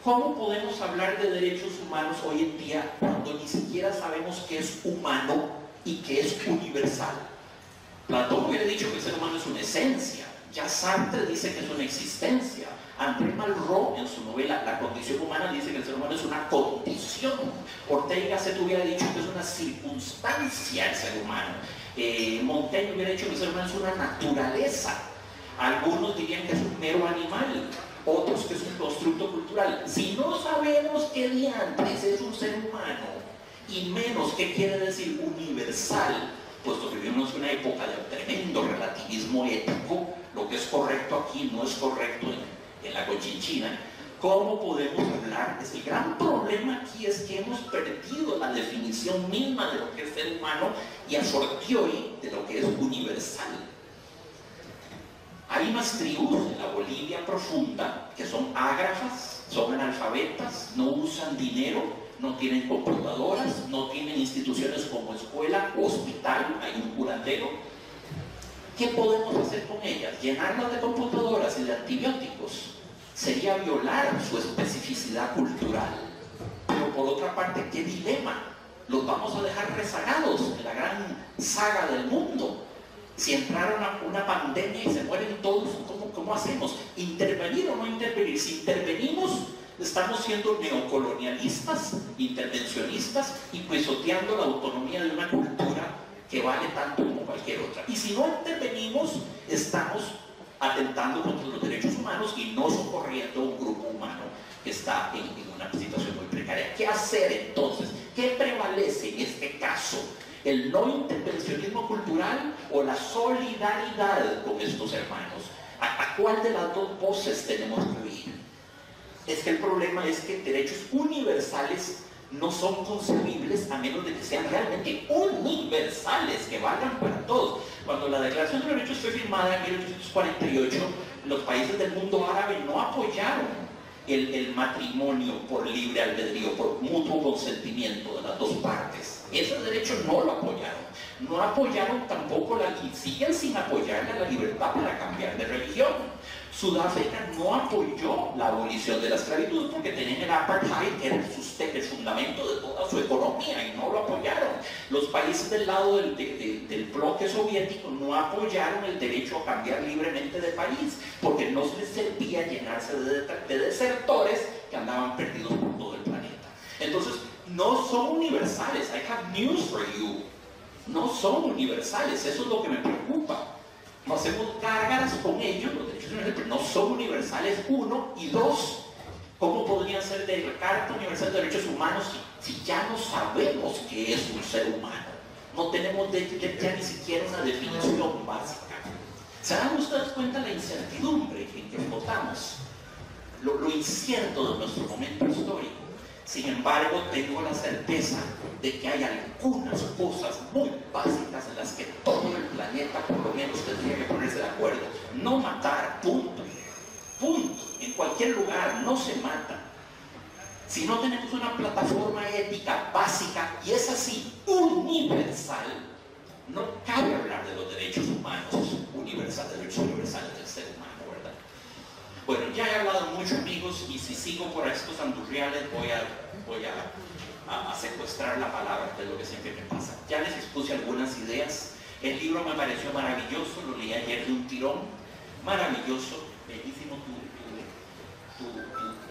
¿Cómo podemos hablar de derechos humanos hoy en día cuando ni siquiera sabemos qué es humano y qué es universal? Platón hubiera dicho que el ser humano es una esencia. Ya Sartre dice que es una existencia. André Malraux, en su novela La condición humana, dice que el ser humano es una condición. Ortega y Gasset hubiera dicho que es una circunstancia el ser humano. Montaigne hubiera dicho que el ser humano es una naturaleza. Algunos dirían que es un mero animal, otros que es un constructo cultural. Si no sabemos qué diantres es un ser humano, y menos qué quiere decir universal, puesto que vivimos una época de tremendo relativismo ético, lo que es correcto aquí no es correcto en la Cochinchina, ¿cómo podemos hablar? El gran problema aquí es que hemos perdido la definición misma de lo que es ser humano y a fortiori de lo que es universal. Hay unas tribus en la Bolivia profunda que son ágrafas, son analfabetas, no usan dinero, no tienen computadoras, no tienen instituciones como escuela o hospital, hay un curandero. ¿Qué podemos hacer con ellas? Llenarlas de computadoras y de antibióticos sería violar su especificidad cultural. Pero por otra parte, ¿qué dilema? Los vamos a dejar rezagados en la gran saga del mundo. Si entrara una pandemia y se mueren todos, ¿cómo hacemos? ¿Intervenir o no intervenir? Si intervenimos, estamos siendo neocolonialistas, intervencionistas y pisoteando la autonomía de una cultura que vale tanto como cualquier otra. Y si no intervenimos, estamos atentando contra los derechos humanos y no socorriendo a un grupo humano que está en una situación muy precaria. ¿Qué hacer entonces? ¿Qué prevalece en este caso? ¿El no intervencionismo cultural o la solidaridad con estos hermanos? ¿A cuál de las dos voces tenemos que oír? Es que el problema es que derechos universales no son concebibles a menos de que sean realmente universales, que valgan para todos. Cuando la Declaración de los Derechos fue firmada en 1848, los países del mundo árabe no apoyaron el matrimonio por libre albedrío, por mutuo consentimiento de las dos partes. Ese derecho no lo apoyaron. No apoyaron tampoco y siguen sin apoyar la libertad para cambiar de religión. Sudáfrica no apoyó la abolición de la esclavitud porque tenían el apartheid, que era el fundamento de toda su economía, y no lo apoyaron. Los países del lado del bloque soviético no apoyaron el derecho a cambiar libremente de país porque no les servía llenarse de desertores que andaban perdidos por todo el planeta. Entonces, no son universales. I have news for you. No son universales, eso es lo que me preocupa. Nos hacemos gárgaras con ellos, los derechos universales, pero no son universales, uno, y dos, ¿cómo podrían ser de la Carta Universal de Derechos Humanos si ya no sabemos qué es un ser humano? No tenemos ya ni siquiera una definición básica. ¿Se dan ustedes cuenta de la incertidumbre en que votamos? Lo incierto de nuestro momento histórico. Sin embargo, tengo la certeza de que hay algunas cosas muy básicas en las que todo el planeta por lo menos tendría que ponerse de acuerdo. No matar, punto. Punto. En cualquier lugar, no se mata. Si no tenemos una plataforma ética básica, y es así, universal, no cabe hablar de los derechos humanos, derechos universales del ser humano, ¿verdad? Bueno, ya he hablado mucho, amigos, y si sigo por estos andurriales voy a secuestrar la palabra, que es lo que siempre me pasa. Ya les expuse algunas ideas. El libro me pareció maravilloso, lo leí ayer de un tirón, maravilloso, bellísimo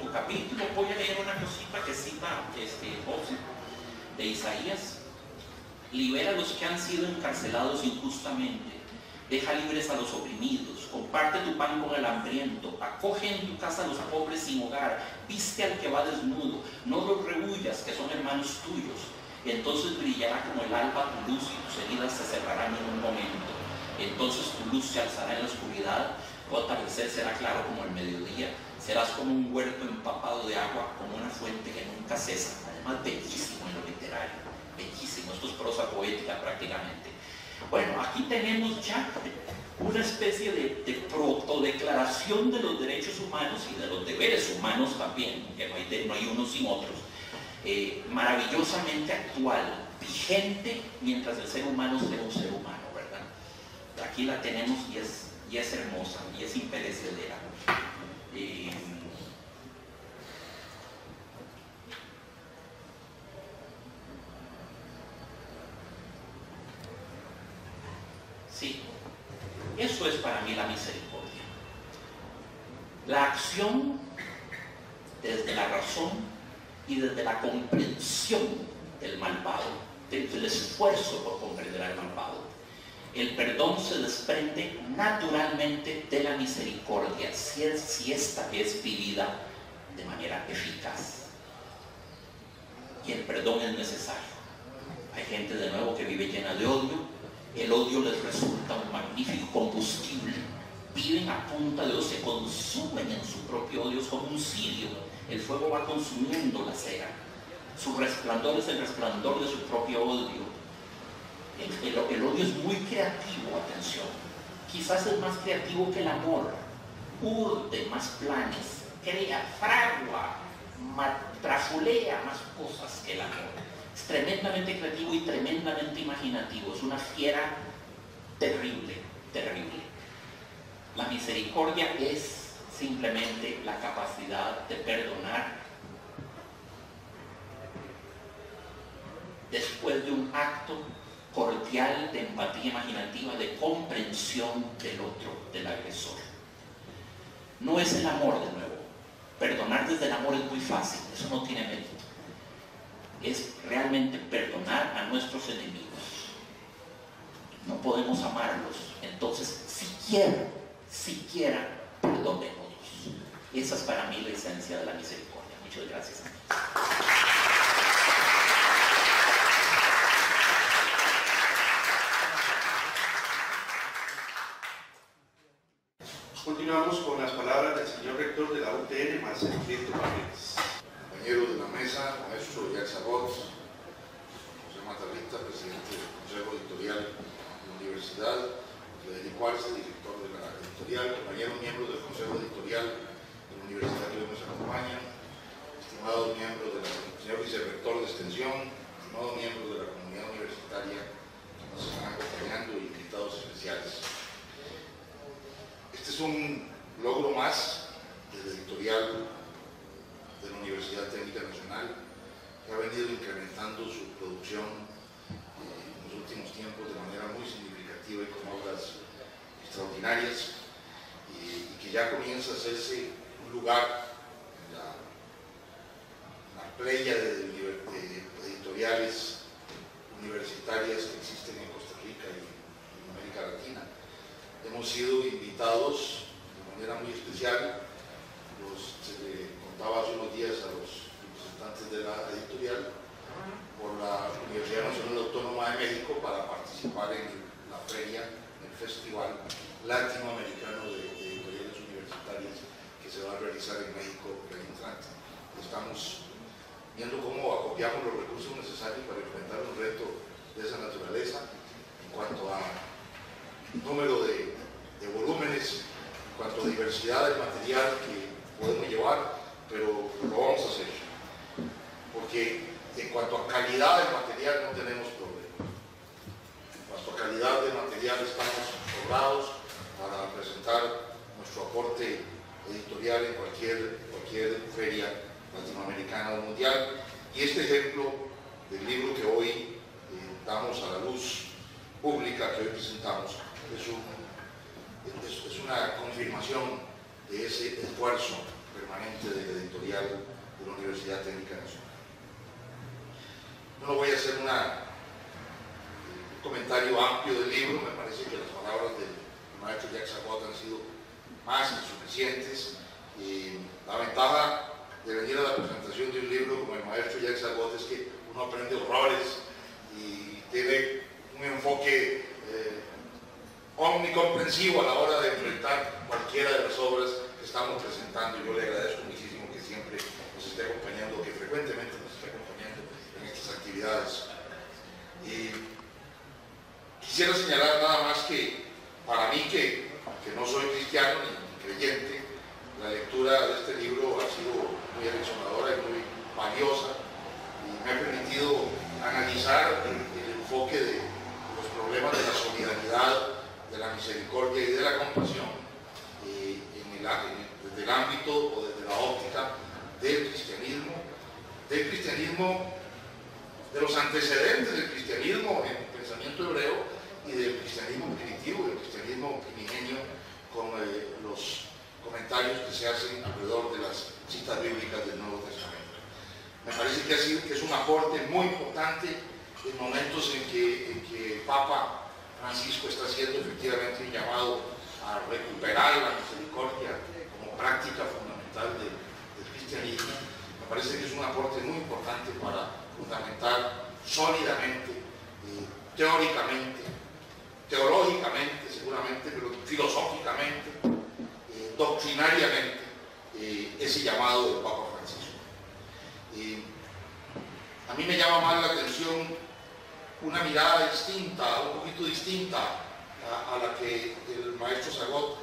tu capítulo. Voy a leer una cosita que cita José de Isaías. Libera a los que han sido encarcelados injustamente, deja libres a los oprimidos, comparte tu pan con el hambriento, acoge en tu casa a los pobres sin hogar, viste al que va desnudo, no los rehuyas, que son hermanos tuyos. Entonces brillará como el alba tu luz y tus heridas se cerrarán en un momento. Entonces tu luz se alzará en la oscuridad, tu atardecer será claro como el mediodía, serás como un huerto empapado de agua, como una fuente que nunca cesa. Además, bellísimo en lo literario, bellísimo, esto es prosa poética prácticamente. Bueno, aquí tenemos ya una especie de protodeclaración de los derechos humanos y de los deberes humanos también, que no hay unos sin otros. Maravillosamente actual, vigente, mientras el ser humano sea un ser humano, ¿verdad? Aquí la tenemos y es hermosa, y es imperecedera. Sí, eso es para mí la misericordia. La acción desde la razón y desde la comprensión del malvado, desde el esfuerzo por comprender al malvado. El perdón se desprende naturalmente de la misericordia, si esta es vivida de manera eficaz. Y el perdón es necesario. Hay gente de nuevo que vive llena de odio. El odio les resulta un magnífico combustible. Viven a punta de odio, se consumen en su propio odio, es como un cirio. El fuego va consumiendo la cera. Su resplandor es el resplandor de su propio odio. El odio es muy creativo, atención. Quizás es más creativo que el amor. Urde más planes, crea, fragua, trafulea más cosas que el amor. Es tremendamente creativo y tremendamente imaginativo. Es una fiera terrible, terrible. La misericordia es simplemente la capacidad de perdonar después de un acto cordial de empatía imaginativa, de comprensión del otro, del agresor. No es el amor, de nuevo. Perdonar desde el amor es muy fácil, eso no tiene mérito. Es realmente perdonar a nuestros enemigos. No podemos amarlos, entonces siquiera perdonémoslos. Esa es para mí la esencia de la misericordia. Muchas gracias. Continuamos con las palabras del señor rector de la UTN, Marcelo Prieto Paredes. Compañeros de la mesa, maestro Yaxa Bot, José Matarrita, presidente del Consejo Editorial de la Universidad, Federico Arce, director de la editorial, compañeros miembros del Consejo Editorial de la Universidad que hoy nos acompañan, estimados miembros señor vicerrector de Extensión, estimados miembros de la comunidad universitaria que nos están acompañando y invitados especiales. Este es un logro más del editorial de la Universidad Técnica Nacional, que ha venido incrementando su producción en los últimos tiempos de manera muy significativa y con obras extraordinarias, y que ya comienza a hacerse un lugar en la playa de editoriales universitarias que existen en Costa Rica y en América Latina. Hemos sido invitados de manera muy especial, se le contaba hace unos días a los representantes de la editorial, por la Universidad Nacional Autónoma de México para participar en la feria, el Festival Latinoamericano de Editoriales Universitarias que se va a realizar en México el entrante. Estamos viendo cómo acopiamos los recursos necesarios para enfrentar un reto de esa naturaleza en cuanto a número de volúmenes, en cuanto a diversidad del material que podemos llevar, pero lo vamos a hacer. Porque en cuanto a calidad del material no tenemos problema. En cuanto a calidad del material estamos sobrados para presentar nuestro aporte editorial en cualquier feria latinoamericana o mundial. Y este ejemplo del libro que hoy damos a la luz pública, que hoy presentamos, es una confirmación de ese esfuerzo permanente de la editorial de la Universidad Técnica Nacional. No voy a hacer un comentario amplio del libro, me parece que las palabras del maestro Jacques Agot han sido más que suficientes. La ventaja de venir a la presentación de un libro como el maestro Jacques Agot es que uno aprende horrores y tiene un enfoque omnicomprensivo a la hora de enfrentar cualquiera de las obras que estamos presentando. Yo le agradezco muchísimo que siempre nos esté acompañando, que frecuentemente nos esté acompañando en estas actividades. Quisiera señalar nada más que para mí, que no soy cristiano ni creyente, la lectura de este libro ha sido muy aleccionadora y muy valiosa, y me ha permitido analizar el enfoque de los problemas de la solidaridad, de la misericordia y de la compasión desde el ámbito o desde la óptica del cristianismo, de los antecedentes del cristianismo en el pensamiento hebreo y del cristianismo primitivo, del cristianismo primigenio, con los comentarios que se hacen alrededor de las citas bíblicas del Nuevo Testamento. Me parece que es un aporte muy importante en momentos en que el Papa Francisco está haciendo efectivamente un llamado a recuperar la misericordia como práctica fundamental del cristianismo. Me parece que es un aporte muy importante para fundamentar sólidamente, teóricamente, teológicamente seguramente, pero filosóficamente, doctrinariamente, ese llamado del Papa Francisco. A mí me llama más la atención una mirada distinta, un poquito distinta a la que el maestro Sagot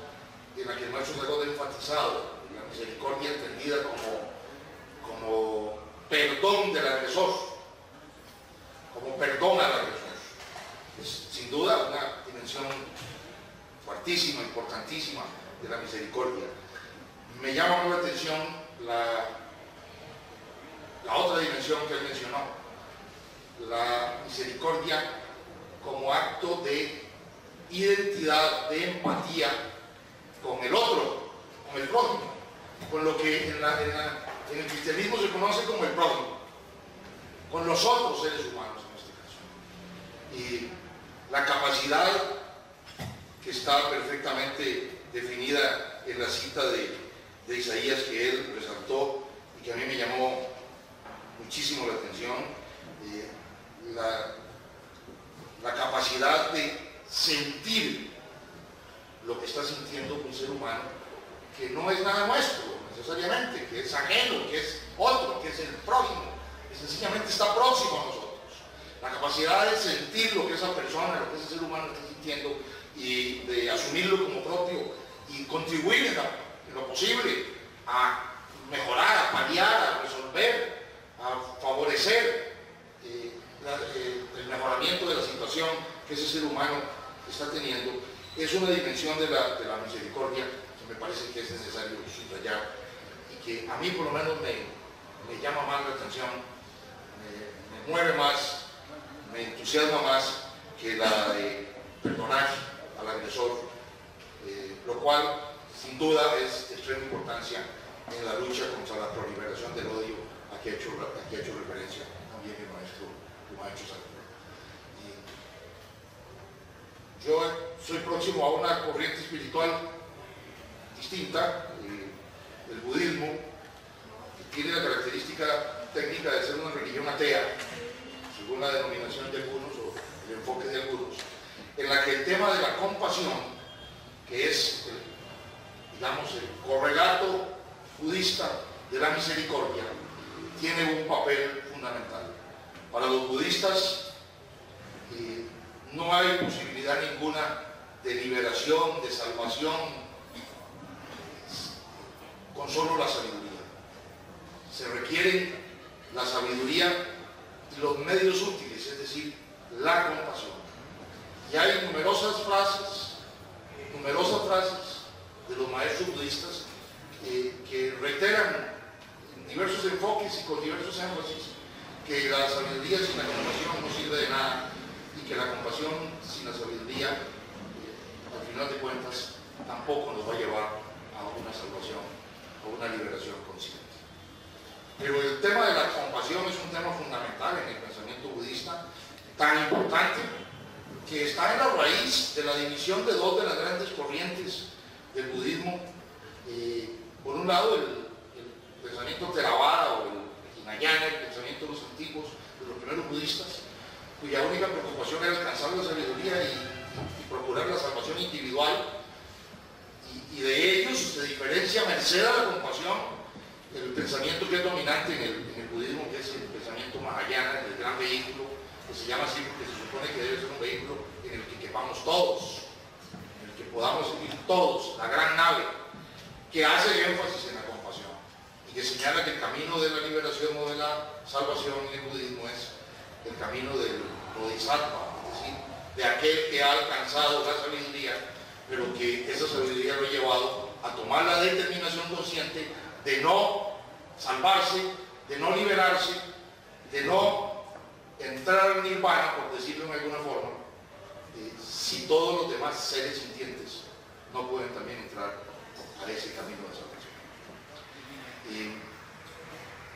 ha enfatizado, la misericordia entendida como perdón del agresor, como perdón al agresor. Es sin duda una dimensión fuertísima, importantísima de la misericordia. Me llama la atención la otra dimensión que él mencionó, la misericordia como acto de identidad, de empatía con el otro, con el prójimo, con lo que en el cristianismo se conoce como el prójimo, con los otros seres humanos en este caso. Y la capacidad que está perfectamente definida en la cita de Isaías que él resaltó y que a mí me llamó muchísimo la atención, la capacidad de sentir lo que está sintiendo un ser humano que no es nada nuestro necesariamente, que es ajeno, que es otro, que es el prójimo, que sencillamente está próximo a nosotros. La capacidad de sentir lo que esa persona, lo que ese ser humano está sintiendo y de asumirlo como propio y contribuir en lo posible a mejorar, a paliar, a resolver, a favorecer el mejoramiento de la situación que ese ser humano está teniendo, es una dimensión de la misericordia que me parece que es necesario subrayar y que a mí por lo menos me llama más la atención, me mueve más, me entusiasma más que la de perdonar al agresor, lo cual sin duda es de extrema importancia en la lucha contra la proliferación del odio a que ha hecho referencia también el maestro Sagot. Yo soy próximo a una corriente espiritual distinta, el budismo, que tiene la característica técnica de ser una religión atea, según la denominación de algunos o el enfoque de algunos, en la que el tema de la compasión, que es, digamos, el correlato budista de la misericordia, tiene un papel fundamental. Para los budistas no hay posibilidad ninguna de liberación, de salvación, con solo la sabiduría. Se requiere la sabiduría y los medios útiles, es decir, la compasión. Y hay numerosas frases de los maestros budistas que reiteran en diversos enfoques y con diversos énfasis que la sabiduría sin la compasión no sirve de nada y que la compasión sin la sabiduría, al final de cuentas, tampoco nos va a llevar a una salvación, a una liberación consciente. Pero el tema de la compasión es un tema fundamental en el pensamiento budista, tan importante, que está en la raíz de la división de dos de las grandes corrientes del budismo. Por un lado, el pensamiento Theravada o el Hinayana, el pensamiento de los antiguos, de los primeros budistas, cuya única preocupación era alcanzar la sabiduría y procurar la salvación individual. Y de ellos se diferencia, merced a la compasión, el pensamiento que es dominante en el budismo, que es el pensamiento Mahayana, el gran vehículo, que se llama así porque se supone que debe ser un vehículo en el que quepamos todos, en el que podamos ir todos, la gran nave, que hace énfasis en la compasión y que señala que el camino de la liberación o de la salvación en el budismo es el camino del bodhisattva, es decir, de aquel que ha alcanzado la sabiduría, pero que esa sabiduría lo ha llevado a tomar la determinación consciente de no salvarse, de no liberarse, de no entrar al nirvana, por decirlo de alguna forma, si todos los demás seres sintientes no pueden también entrar a ese camino de salvación.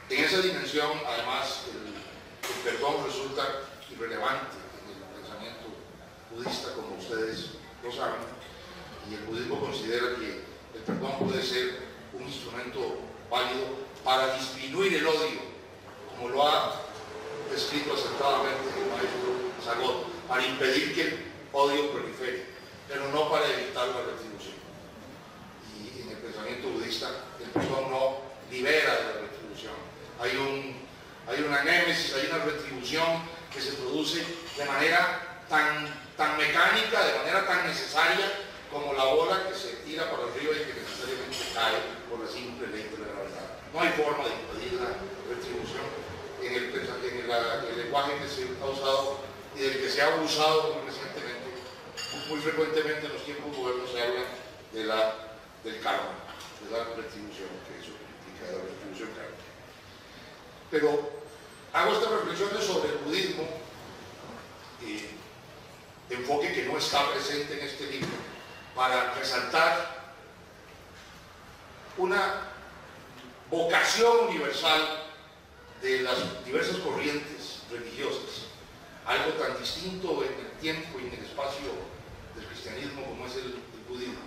En esa dimensión, además, el perdón resulta irrelevante en el pensamiento budista, como ustedes lo saben, y el budismo considera que el perdón puede ser un instrumento válido para disminuir el odio, como lo ha descrito acertadamente el maestro Sagot, para impedir que el odio prolifere, pero no para evitar la retribución. Y en el pensamiento budista, el perdón no libera de la retribución. Hay una némesis, hay una retribución que se produce de manera tan mecánica, de manera tan necesaria, como la bola que se tira para arriba y que necesariamente cae por la simple ley de la gravedad. No hay forma de impedir la retribución en el lenguaje que se ha usado y del que se ha abusado muy frecuentemente en los tiempos modernos se habla del karma, de la retribución, que eso implica la retribución karma. Pero hago estas reflexiones sobre el budismo, enfoque que no está presente en este libro, para resaltar una vocación universal de las diversas corrientes religiosas, algo tan distinto en el tiempo y en el espacio del cristianismo como es el budismo,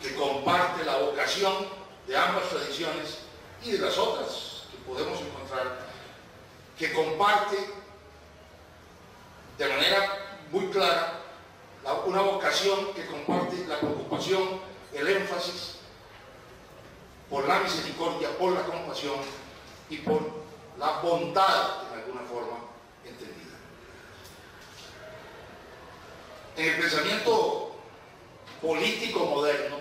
que comparte la vocación de ambas tradiciones y de las otras que podemos encontrar, que comparte de manera muy clara una vocación que comparte la preocupación, el énfasis por la misericordia, por la compasión y por la bondad, en alguna forma entendida. En el pensamiento político moderno,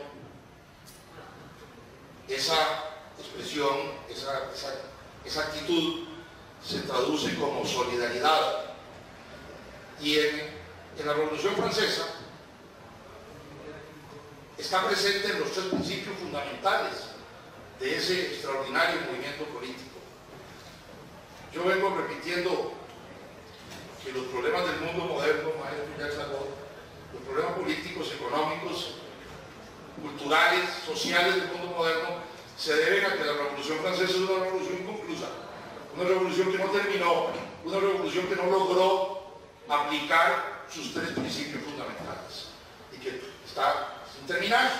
esa expresión, esa actitud se traduce como solidaridad. Y en la Revolución Francesa está presente en los tres principios fundamentales de ese extraordinario movimiento político. Yo vengo repitiendo que los problemas del mundo moderno, maestro Jacques Sagot, los problemas políticos, económicos, culturales, sociales del mundo moderno, se deben a que la Revolución Francesa es una revolución inconclusa, una revolución que no terminó, una revolución que no logró aplicar sus tres principios fundamentales y que está sin terminar.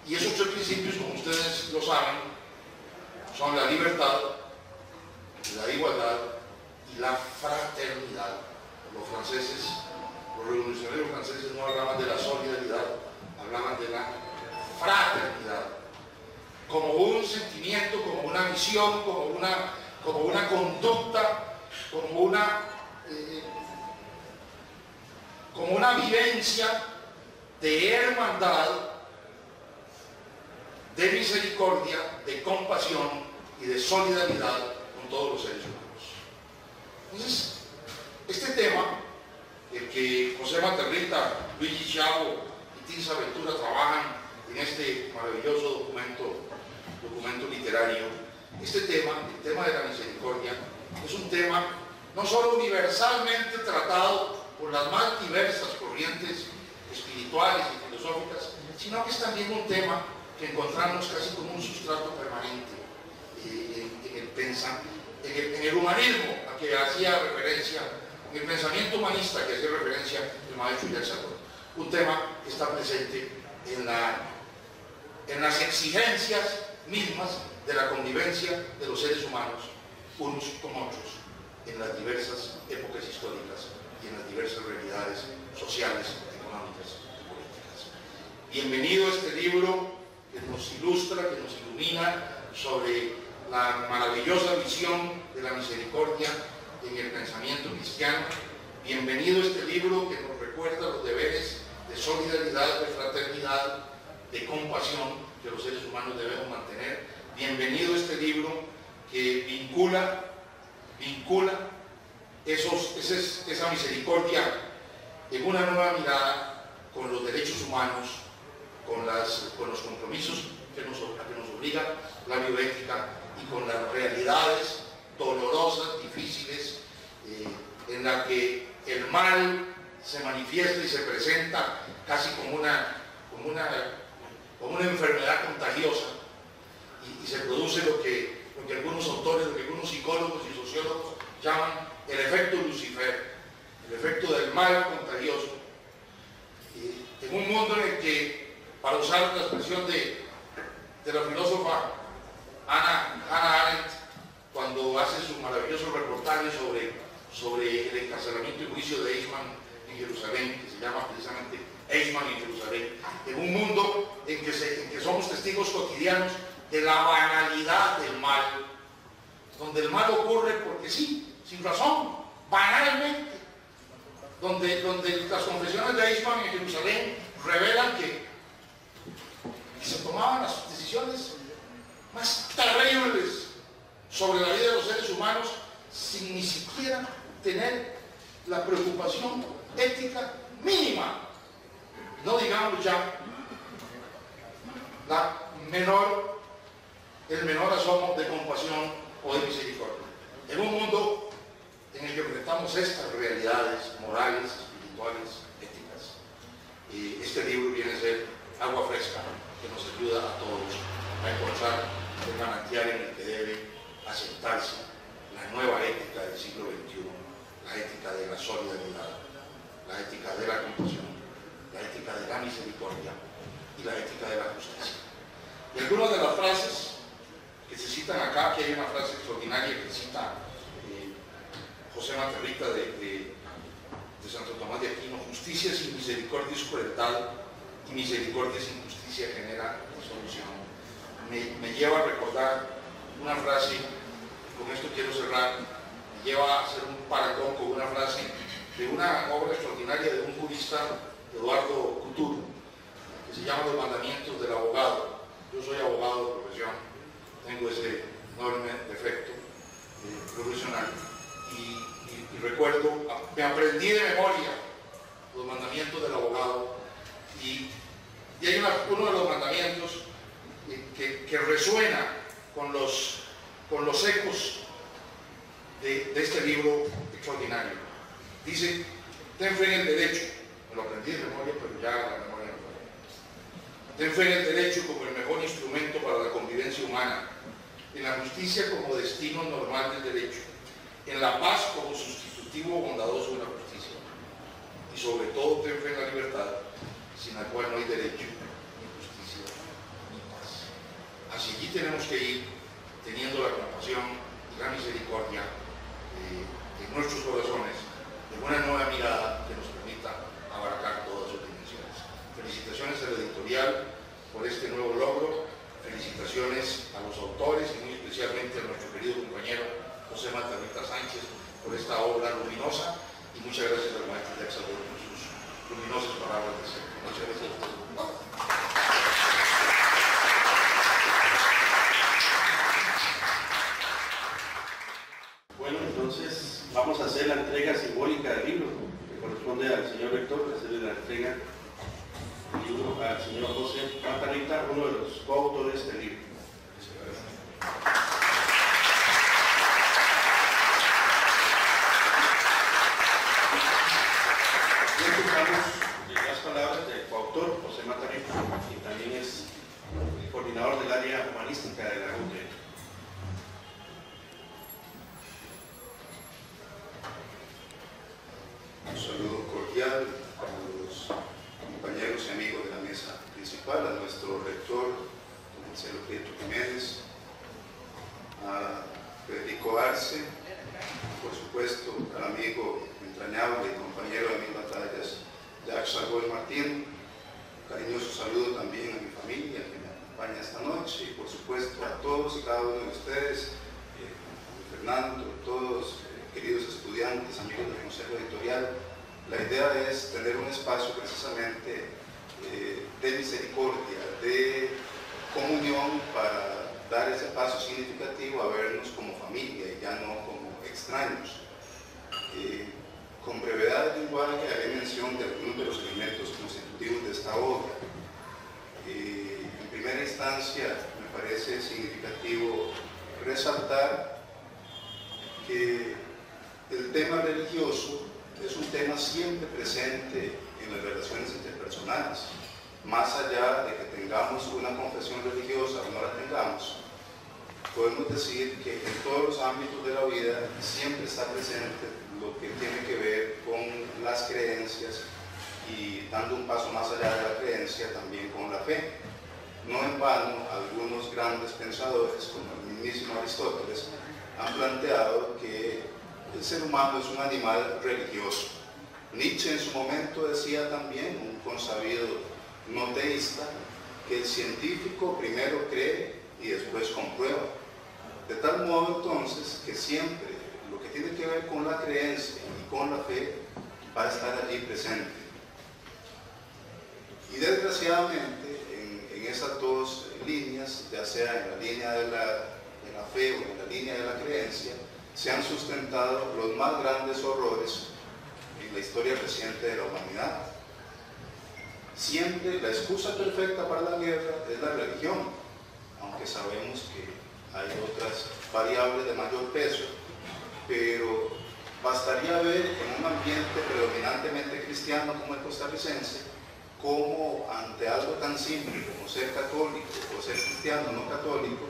Y esos tres principios, como ustedes lo saben, son la libertad, la igualdad y la fraternidad. Los revolucionarios franceses no hablaban de la solidaridad, hablaban de la fraternidad, como un sentimiento, como una misión, como una conducta, como una vivencia de hermandad de misericordia, de compasión y de solidaridad con todos los seres humanos. Entonces, este tema, el que José Matarrita, Luigi Chavo y Tirsa Ventura trabajan en este maravilloso documento literario, este tema, el tema de la misericordia, es un tema no solo universalmente tratado por las más diversas corrientes espirituales y filosóficas, sino que es también un tema que encontramos casi como un sustrato permanente en el humanismo a que hacía referencia, en el pensamiento humanista que hacía referencia el maestro Jacques Sartre. Un tema que está presente en las exigencias mismas de la convivencia de los seres humanos unos con otros en las diversas épocas históricas y en las diversas realidades sociales, económicas y políticas. Bienvenido a este libro que nos ilustra, que nos ilumina sobre la maravillosa visión de la misericordia en el pensamiento cristiano. Bienvenido a este libro que nos recuerda los deberes de solidaridad, de fraternidad, de compasión que los seres humanos debemos mantener. Bienvenido a este libro que vincula esa misericordia en una nueva mirada con los derechos humanos, con los compromisos a que nos obliga la bioética y con las realidades dolorosas, difíciles, en la que el mal se manifiesta y se presenta casi como una enfermedad contagiosa y se produce lo que algunos autores, lo que algunos psicólogos y sociólogos llaman el efecto Lucifer, el efecto del mal contagioso. En un mundo en el que, para usar la expresión de la filósofa Hannah Arendt, cuando hace su maravilloso reportaje sobre el encarcelamiento y juicio de Eichmann en Jerusalén, que se llama precisamente Eichmann en Jerusalén, en un mundo en que somos testigos cotidianos de la banalidad del mal, donde el mal ocurre porque sí, sin razón, banalmente, donde las confesiones de Eichmann en Jerusalén revelan que se tomaban las decisiones más terribles sobre la vida de los seres humanos sin ni siquiera tener la preocupación ética mínima, no digamos ya el menor asomo de compasión o de misericordia. En un mundo en el que enfrentamos estas realidades morales, espirituales, éticas, este libro viene a ser agua fresca que nos ayuda a todos a encontrar el manantial en el que debe aceptarse la nueva ética del siglo XXI, la ética de la solidaridad, la ética de la compasión, la ética de la misericordia y la ética de la justicia. Y algunas de las frases que se citan acá, que hay una frase extraordinaria que cita José Matarrita de Santo Tomás de Aquino: justicia sin misericordia es crueldad, y misericordia sin justicia genera disolución. Me lleva a recordar una frase, y con esto quiero cerrar, me lleva a hacer un parangón con una frase de una obra extraordinaria de un jurista, Eduardo Couture, que se llama Los mandamientos del abogado. Yo soy abogado de profesión, tengo ese enorme defecto profesional y recuerdo, me aprendí de memoria los mandamientos del abogado y hay uno de los mandamientos que resuena con los ecos de este libro extraordinario. Dice: ten fe en el derecho. Me lo aprendí de memoria, pero ya la memoria no fue. Ten fe en el derecho como el mejor instrumento para la convivencia humana, en la justicia como destino normal del derecho, en la paz como sustitutivo bondadoso de la justicia, y sobre todo ten fe en la libertad, sin la cual no hay derecho, ni justicia, ni paz. Así allí tenemos que ir teniendo la compasión y la misericordia en nuestros corazones, en una nueva mirada que nos permita abarcar todas sus dimensiones. Felicitaciones a la editorial por este nuevo logro, felicitaciones a los autores y muy especialmente a nuestro querido compañero José Matarrita Sánchez por esta obra luminosa, y muchas gracias al maestro Jacques Sartre por sus luminosas palabras de ser. Muchas gracias a ustedes. ahorita uno de los coautores del libro. Y escuchamos las palabras del coautor, José Matarico, quien también es el coordinador del área humanística de la UTN. Un saludo cordial a los compañeros y amigos de la mesa principal, a nuestro rector, don Marcelo Prieto Jiménez, a Federico Arce, por supuesto al amigo entrañable y compañero de mis batallas, Jacques Sargol Martín. Un cariñoso saludo también a mi familia que me acompaña esta noche y por supuesto a todos y cada uno de ustedes, Fernando, todos queridos estudiantes, amigos del Consejo Editorial. La idea es tener un espacio precisamente de misericordia, de comunión para dar ese paso significativo a vernos como familia y ya no como extraños. Con brevedad de lenguaje haré mención de algunos de los elementos constitutivos de esta obra. En primera instancia me parece significativo resaltar que el tema religioso es un tema siempre presente en las relaciones interpersonales. Más allá de que tengamos una confesión religiosa o no la tengamos, podemos decir que en todos los ámbitos de la vida siempre está presente lo que tiene que ver con las creencias y dando un paso más allá de la creencia también con la fe. No en vano, algunos grandes pensadores, como el mismísimo Aristóteles, han planteado que el ser humano es un animal religioso. Nietzsche en su momento decía también, un consabido no teísta, que el científico primero cree y después comprueba. De tal modo entonces que siempre lo que tiene que ver con la creencia y con la fe va a estar allí presente. Y desgraciadamente en esas dos líneas, ya sea en la línea de la fe o en la línea de la creencia, se han sustentado los más grandes horrores en la historia reciente de la humanidad. Siempre la excusa perfecta para la guerra es la religión, aunque sabemos que hay otras variables de mayor peso, pero bastaría ver en un ambiente predominantemente cristiano como el costarricense, como ante algo tan simple como ser católico o ser cristiano no católico,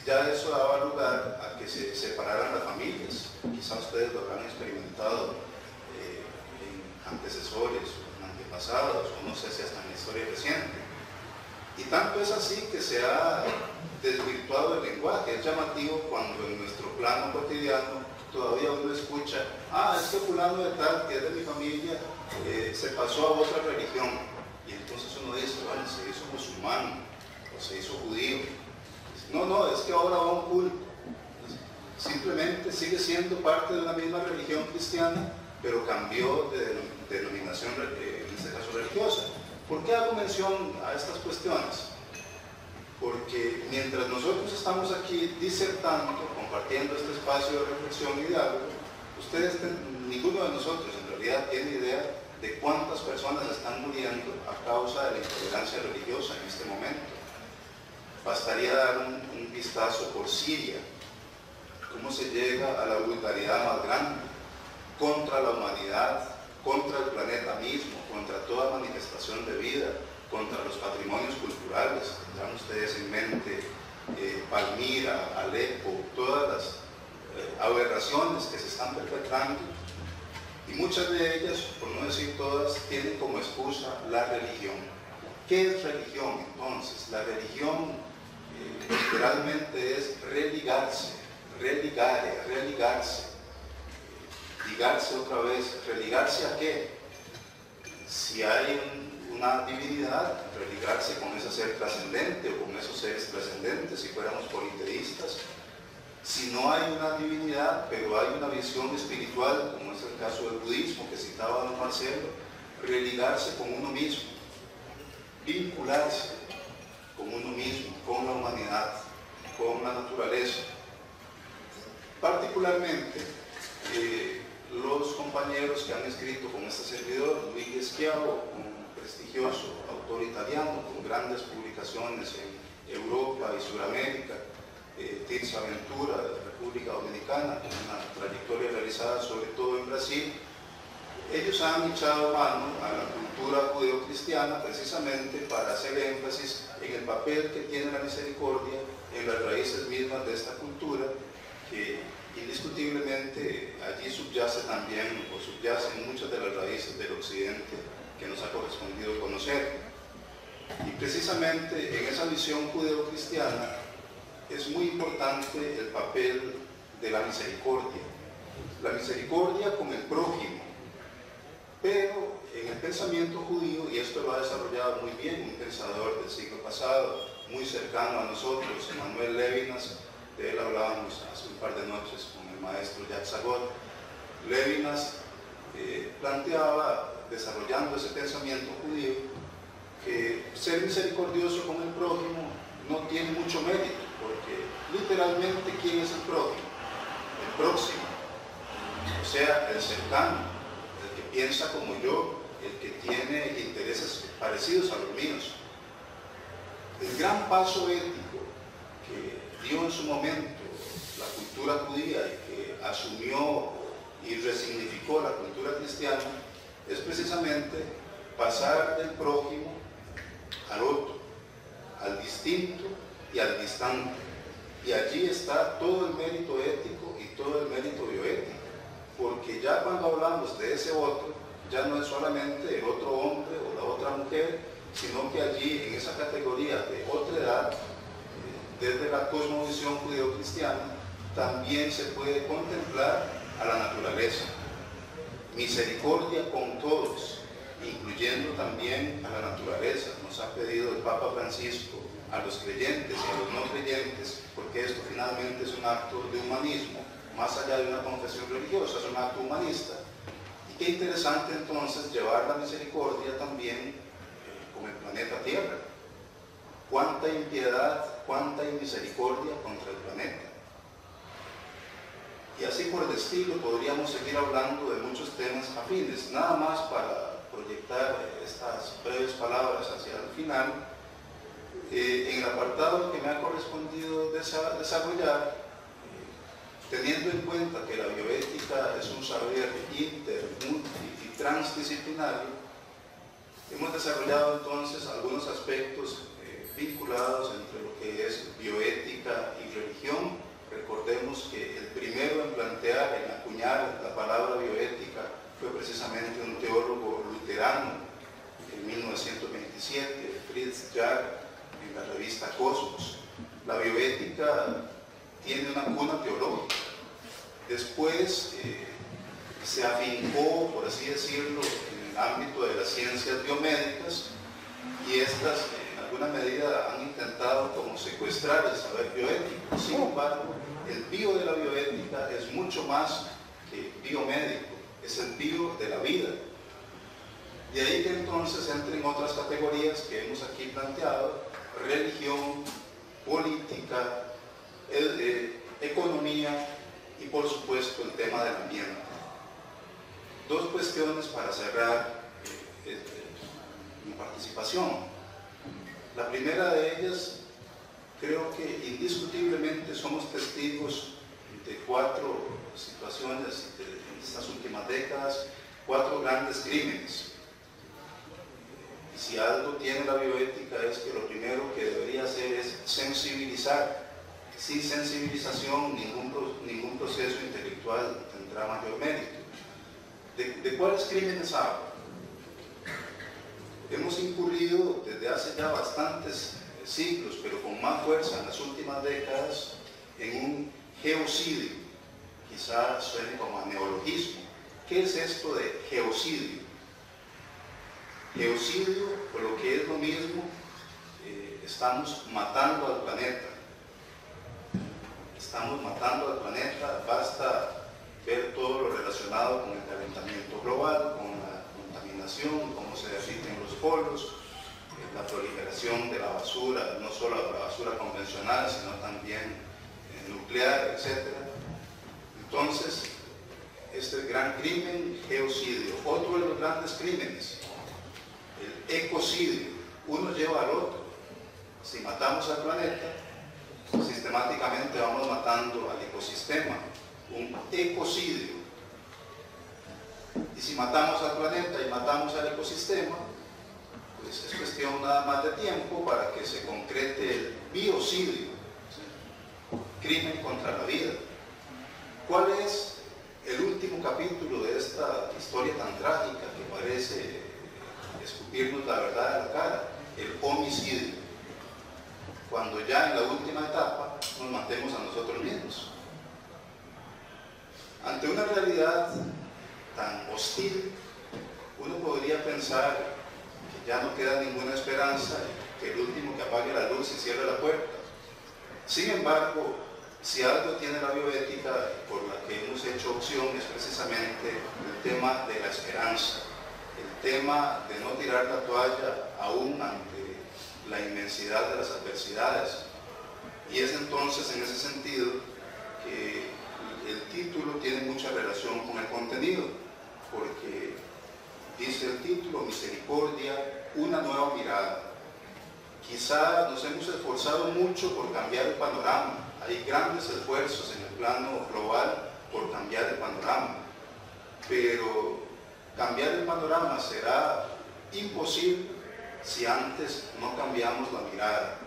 ya eso daba lugar a que se separaran las familias. Quizá ustedes lo habrán experimentado en antecesores o en antepasados, o no sé si hasta en la historia reciente. Y tanto es así que se ha desvirtuado el lenguaje. Es llamativo cuando en nuestro plano cotidiano todavía uno escucha, es que fulano de tal, que es de mi familia, se pasó a otra religión. Y entonces uno dice, bueno, se hizo musulmán o se hizo judío. No, es que ahora va a un culto. Simplemente sigue siendo parte de una misma religión cristiana, pero cambió de denominación, en este caso religiosa. ¿Por qué hago mención a estas cuestiones? Porque mientras nosotros estamos aquí disertando, compartiendo este espacio de reflexión y diálogo, ninguno de nosotros en realidad tiene idea de cuántas personas están muriendo a causa de la intolerancia religiosa en este momento. Bastaría dar un vistazo por Siria, cómo se llega a la brutalidad más grande contra la humanidad, contra el planeta mismo, contra toda manifestación de vida, contra los patrimonios culturales. Tendrán ustedes en mente Palmira, Alepo, todas las aberraciones que se están perpetrando, y muchas de ellas, por no decir todas, tienen como excusa la religión. ¿Qué es religión entonces? La religión literalmente es religarse, religarse, ligarse otra vez. ¿Religarse a qué? Si hay una divinidad, religarse con ese ser trascendente o con esos seres trascendentes, si fuéramos politeístas. Si no hay una divinidad, pero hay una visión espiritual, como es el caso del budismo que citaba don Marcelo, religarse con uno mismo, vincularse con uno mismo, con la humanidad, con la naturaleza. Particularmente, los compañeros que han escrito con este servidor, Luigi Schiavo, un prestigioso autor italiano con grandes publicaciones en Europa y Sudamérica, Tirsa Ventura de República Dominicana, con una trayectoria realizada sobre todo en Brasil. Ellos han echado mano a la cultura judeocristiana precisamente para hacer énfasis en el papel que tiene la misericordia en las raíces mismas de esta cultura, que indiscutiblemente allí subyace también, o subyacen muchas de las raíces del occidente que nos ha correspondido conocer. Y precisamente en esa visión judeocristiana es muy importante el papel de la misericordia con el prójimo. Pero en el pensamiento judío, y esto lo ha desarrollado muy bien un pensador del siglo pasado, muy cercano a nosotros, Emanuel Levinas, de él hablábamos hace un par de noches con el maestro Jacques Sagot. Levinas planteaba, desarrollando ese pensamiento judío, que ser misericordioso con el prójimo no tiene mucho mérito, porque literalmente, ¿quién es el prójimo? El próximo, o sea, el cercano, el que piensa como yo, el que tiene intereses parecidos a los míos. El gran paso ético que dio en su momento la cultura judía y que asumió y resignificó la cultura cristiana es precisamente pasar del prójimo al otro, al distinto y al distante. Y allí está todo el mérito ético y todo el mérito bioético, porque ya cuando hablamos de ese otro, ya no es solamente el otro hombre o la otra mujer, sino que allí en esa categoría de otra edad, desde la cosmovisión judeocristiana, también se puede contemplar a la naturaleza. Misericordia con todos, incluyendo también a la naturaleza. Nos ha pedido el Papa Francisco a los creyentes y a los no creyentes, porque esto finalmente es un acto de humanismo, más allá de una confesión religiosa, es un acto humanista. Y qué interesante entonces llevar la misericordia también con el planeta Tierra. Cuánta impiedad, cuánta inmisericordia contra el planeta. Y así por el estilo podríamos seguir hablando de muchos temas afines. Nada más para proyectar estas breves palabras hacia el final, en el apartado que me ha correspondido desarrollar, teniendo en cuenta que la bioética es un saber inter, multi y transdisciplinario, hemos desarrollado entonces algunos aspectos vinculados entre lo que es bioética y religión. Recordemos que el primero en plantear, en acuñar la palabra bioética fue precisamente un teólogo luterano en 1927, Fritz Jarg, en la revista Cosmos. La bioética tiene una cuna teológica. Después se afincó, por así decirlo, en el ámbito de las ciencias biomédicas, y estas en alguna medida han intentado como secuestrar el saber bioético. Sin embargo, el bio de la bioética es mucho más que biomédico, es el bio de la vida. De ahí que entonces entren otras categorías que hemos aquí planteado: religión, política, economía y por supuesto el tema del ambiente. Dos cuestiones para cerrar mi participación. La primera de ellas, creo que indiscutiblemente somos testigos de 4 situaciones en estas últimas décadas, 4 grandes crímenes. Y si algo tiene la bioética es que lo primero que debería hacer es sensibilizar. Sin sensibilización ningún proceso intelectual tendrá mayor mérito. ¿De cuáles crímenes hablo? Hemos incurrido desde hace ya bastantes siglos, pero con más fuerza en las últimas décadas, en un geocidio. Quizás suene como a neologismo. ¿Qué es esto de geocidio? Geocidio, por lo que es lo mismo, estamos matando al planeta. Estamos matando al planeta, basta ver todo lo relacionado con el calentamiento global, con la contaminación, cómo se derriten los polos, la proliferación de la basura, no solo la basura convencional, sino también nuclear, etc. Entonces, este gran crimen, geocidio. Otro de los grandes crímenes, el ecocidio. uno lleva al otro. Si matamos al planeta, sistemáticamente vamos matando al ecosistema, un ecocidio. Y si matamos al planeta y matamos al ecosistema, pues es cuestión nada más de tiempo para que se concrete el biocidio, ¿sí? Crimen contra la vida. ¿Cuál es el último capítulo de esta historia tan trágica que parece escupirnos la verdad en la cara? El homicidio. Cuando ya en la última etapa nos matemos a nosotros mismos. Ante una realidad tan hostil, uno podría pensar que ya no queda ninguna esperanza, que el último que apague la luz y cierre la puerta. Sin embargo, si algo tiene la bioética por la que hemos hecho opción es precisamente el tema de la esperanza, el tema de no tirar la toalla aún ante la inmensidad de las adversidades. Y es entonces en ese sentido que el título tiene mucha relación con el contenido, porque dice el título, Misericordia, una nueva mirada. Quizá nos hemos esforzado mucho por cambiar el panorama, hay grandes esfuerzos en el plano global por cambiar el panorama, pero cambiar el panorama será imposible si antes no cambiamos la mirada.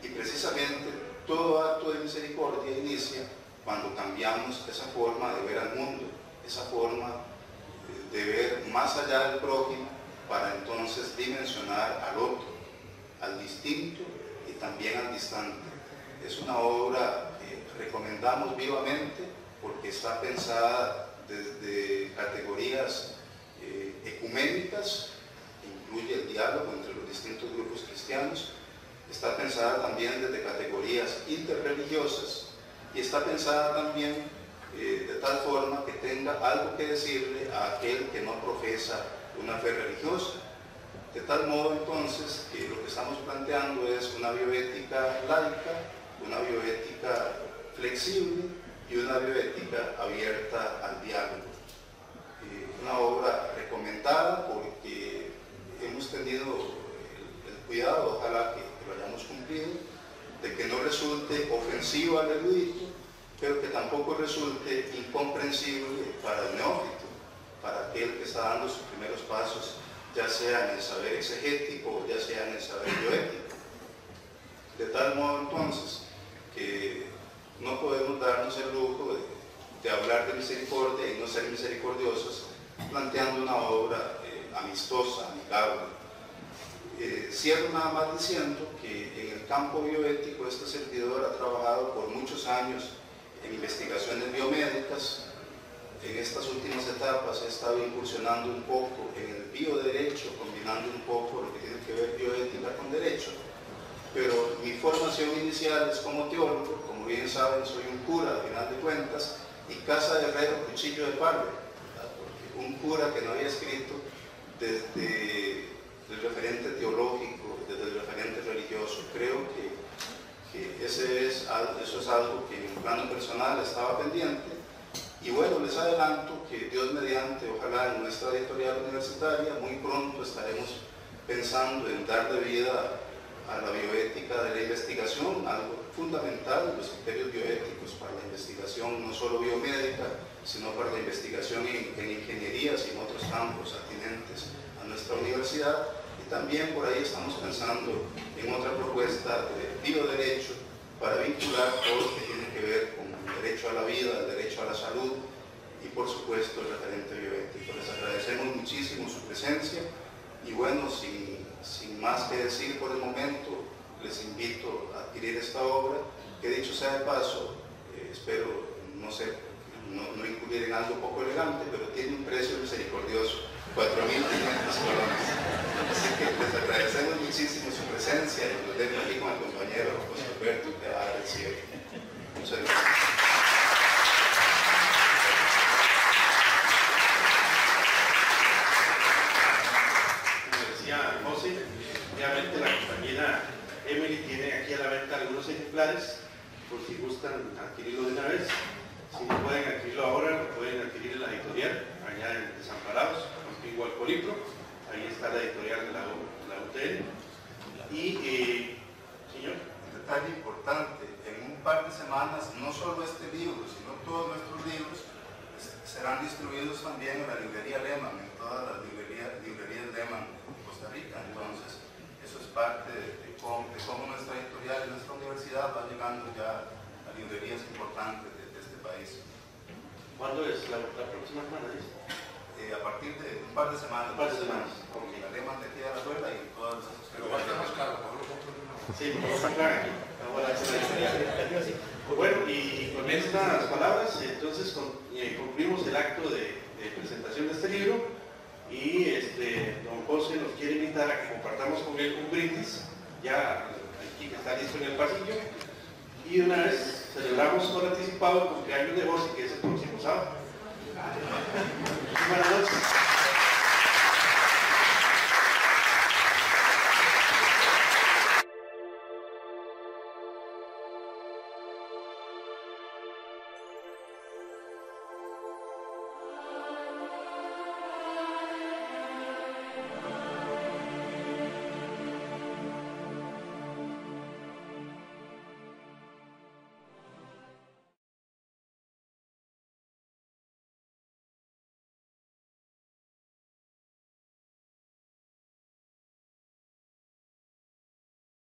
Y precisamente todo acto de misericordia inicia cuando cambiamos esa forma de ver al mundo, esa forma de ver más allá del prójimo para entonces dimensionar al otro, al distinto y también al distante. Es una obra que recomendamos vivamente porque está pensada desde categorías ecuménicas, que incluye el diálogo entre los distintos grupos cristianos, está pensada también desde categorías interreligiosas y está pensada también de tal forma que tenga algo que decirle a aquel que no profesa una fe religiosa. De tal modo entonces que lo que estamos planteando es una bioética laica, una bioética flexible y una bioética abierta al diálogo. Una obra recomendada porque hemos tenido el cuidado, ojalá que lo hayamos cumplido, de que no resulte ofensiva al erudito, pero que tampoco resulte incomprensible para el neófito, para aquel que está dando sus primeros pasos, ya sea en el saber exegético o ya sea en el saber bioético. De tal modo entonces que no podemos darnos el lujo de hablar de misericordia y no ser misericordiosos, planteando una obra amistosa, amigable. Cierro nada más diciendo que en el campo bioético este servidor ha trabajado por muchos años en investigaciones biomédicas. En estas últimas etapas he estado incursionando un poco en el bioderecho, combinando un poco lo que tiene que ver bioética con derecho, pero mi formación inicial es como teólogo, como bien saben soy un cura al final de cuentas, y casa de herrero, cuchillo de palo, porque un cura que no había escrito desde el referente teológico, desde el referente religioso. Creo que eso es algo que en el plano personal estaba pendiente. Y bueno, les adelanto que Dios mediante, ojalá en nuestra editorial universitaria, muy pronto estaremos pensando en darle vida a la bioética de la investigación, algo fundamental, los criterios bioéticos para la investigación, no solo biomédica, sino para la investigación en ingenierías y en otros campos atinentes a nuestra universidad. Y también por ahí estamos pensando en otra propuesta de bioderecho para vincular todo lo que tiene que ver con el derecho a la vida, el derecho a la salud y por supuesto el referente bioético. Les agradecemos muchísimo su presencia y bueno, sin más que decir por el momento, les invito a adquirir esta obra, que dicho sea de paso, espero no incurrir en algo poco elegante, pero tiene un precio misericordioso, 4.500 colones. Así que les agradecemos muchísimo su presencia y los dejo aquí con el compañero José Alberto, que va a dar el cierre. Muchas gracias. Obviamente la compañera Emily tiene aquí a la venta algunos ejemplares por si gustan adquirirlo de una vez. Si no pueden adquirirlo ahora, lo pueden adquirir en la editorial, allá en Desamparados, contigo al Polipro. Ahí está la editorial de la UTN. Y, señor. Un detalle importante, en un par de semanas, no solo este libro, sino todos nuestros libros serán distribuidos también en la librería Lehman, en todas las librerías Lehman en Costa Rica. Entonces, eso es parte de cómo nuestra editorial y nuestra universidad va llegando ya a librerías importantes de este país. ¿Cuándo es la próxima semana? A partir de un par de semanas. Un par de semanes. Porque la Lehman de aquí a la rueda y todas esas. Pero va a estar más caro, mejor lo compro de una. Sí, vamos a aclarar aquí. Bueno, y con estas palabras, entonces concluimos el acto de presentación de este libro y don José nos quiere invitar a que compartamos con él un brindis, ya aquí que está listo en el pasillo, y una vez celebramos por anticipado el cumpleaños de José, que es el próximo sábado. Buenas noches.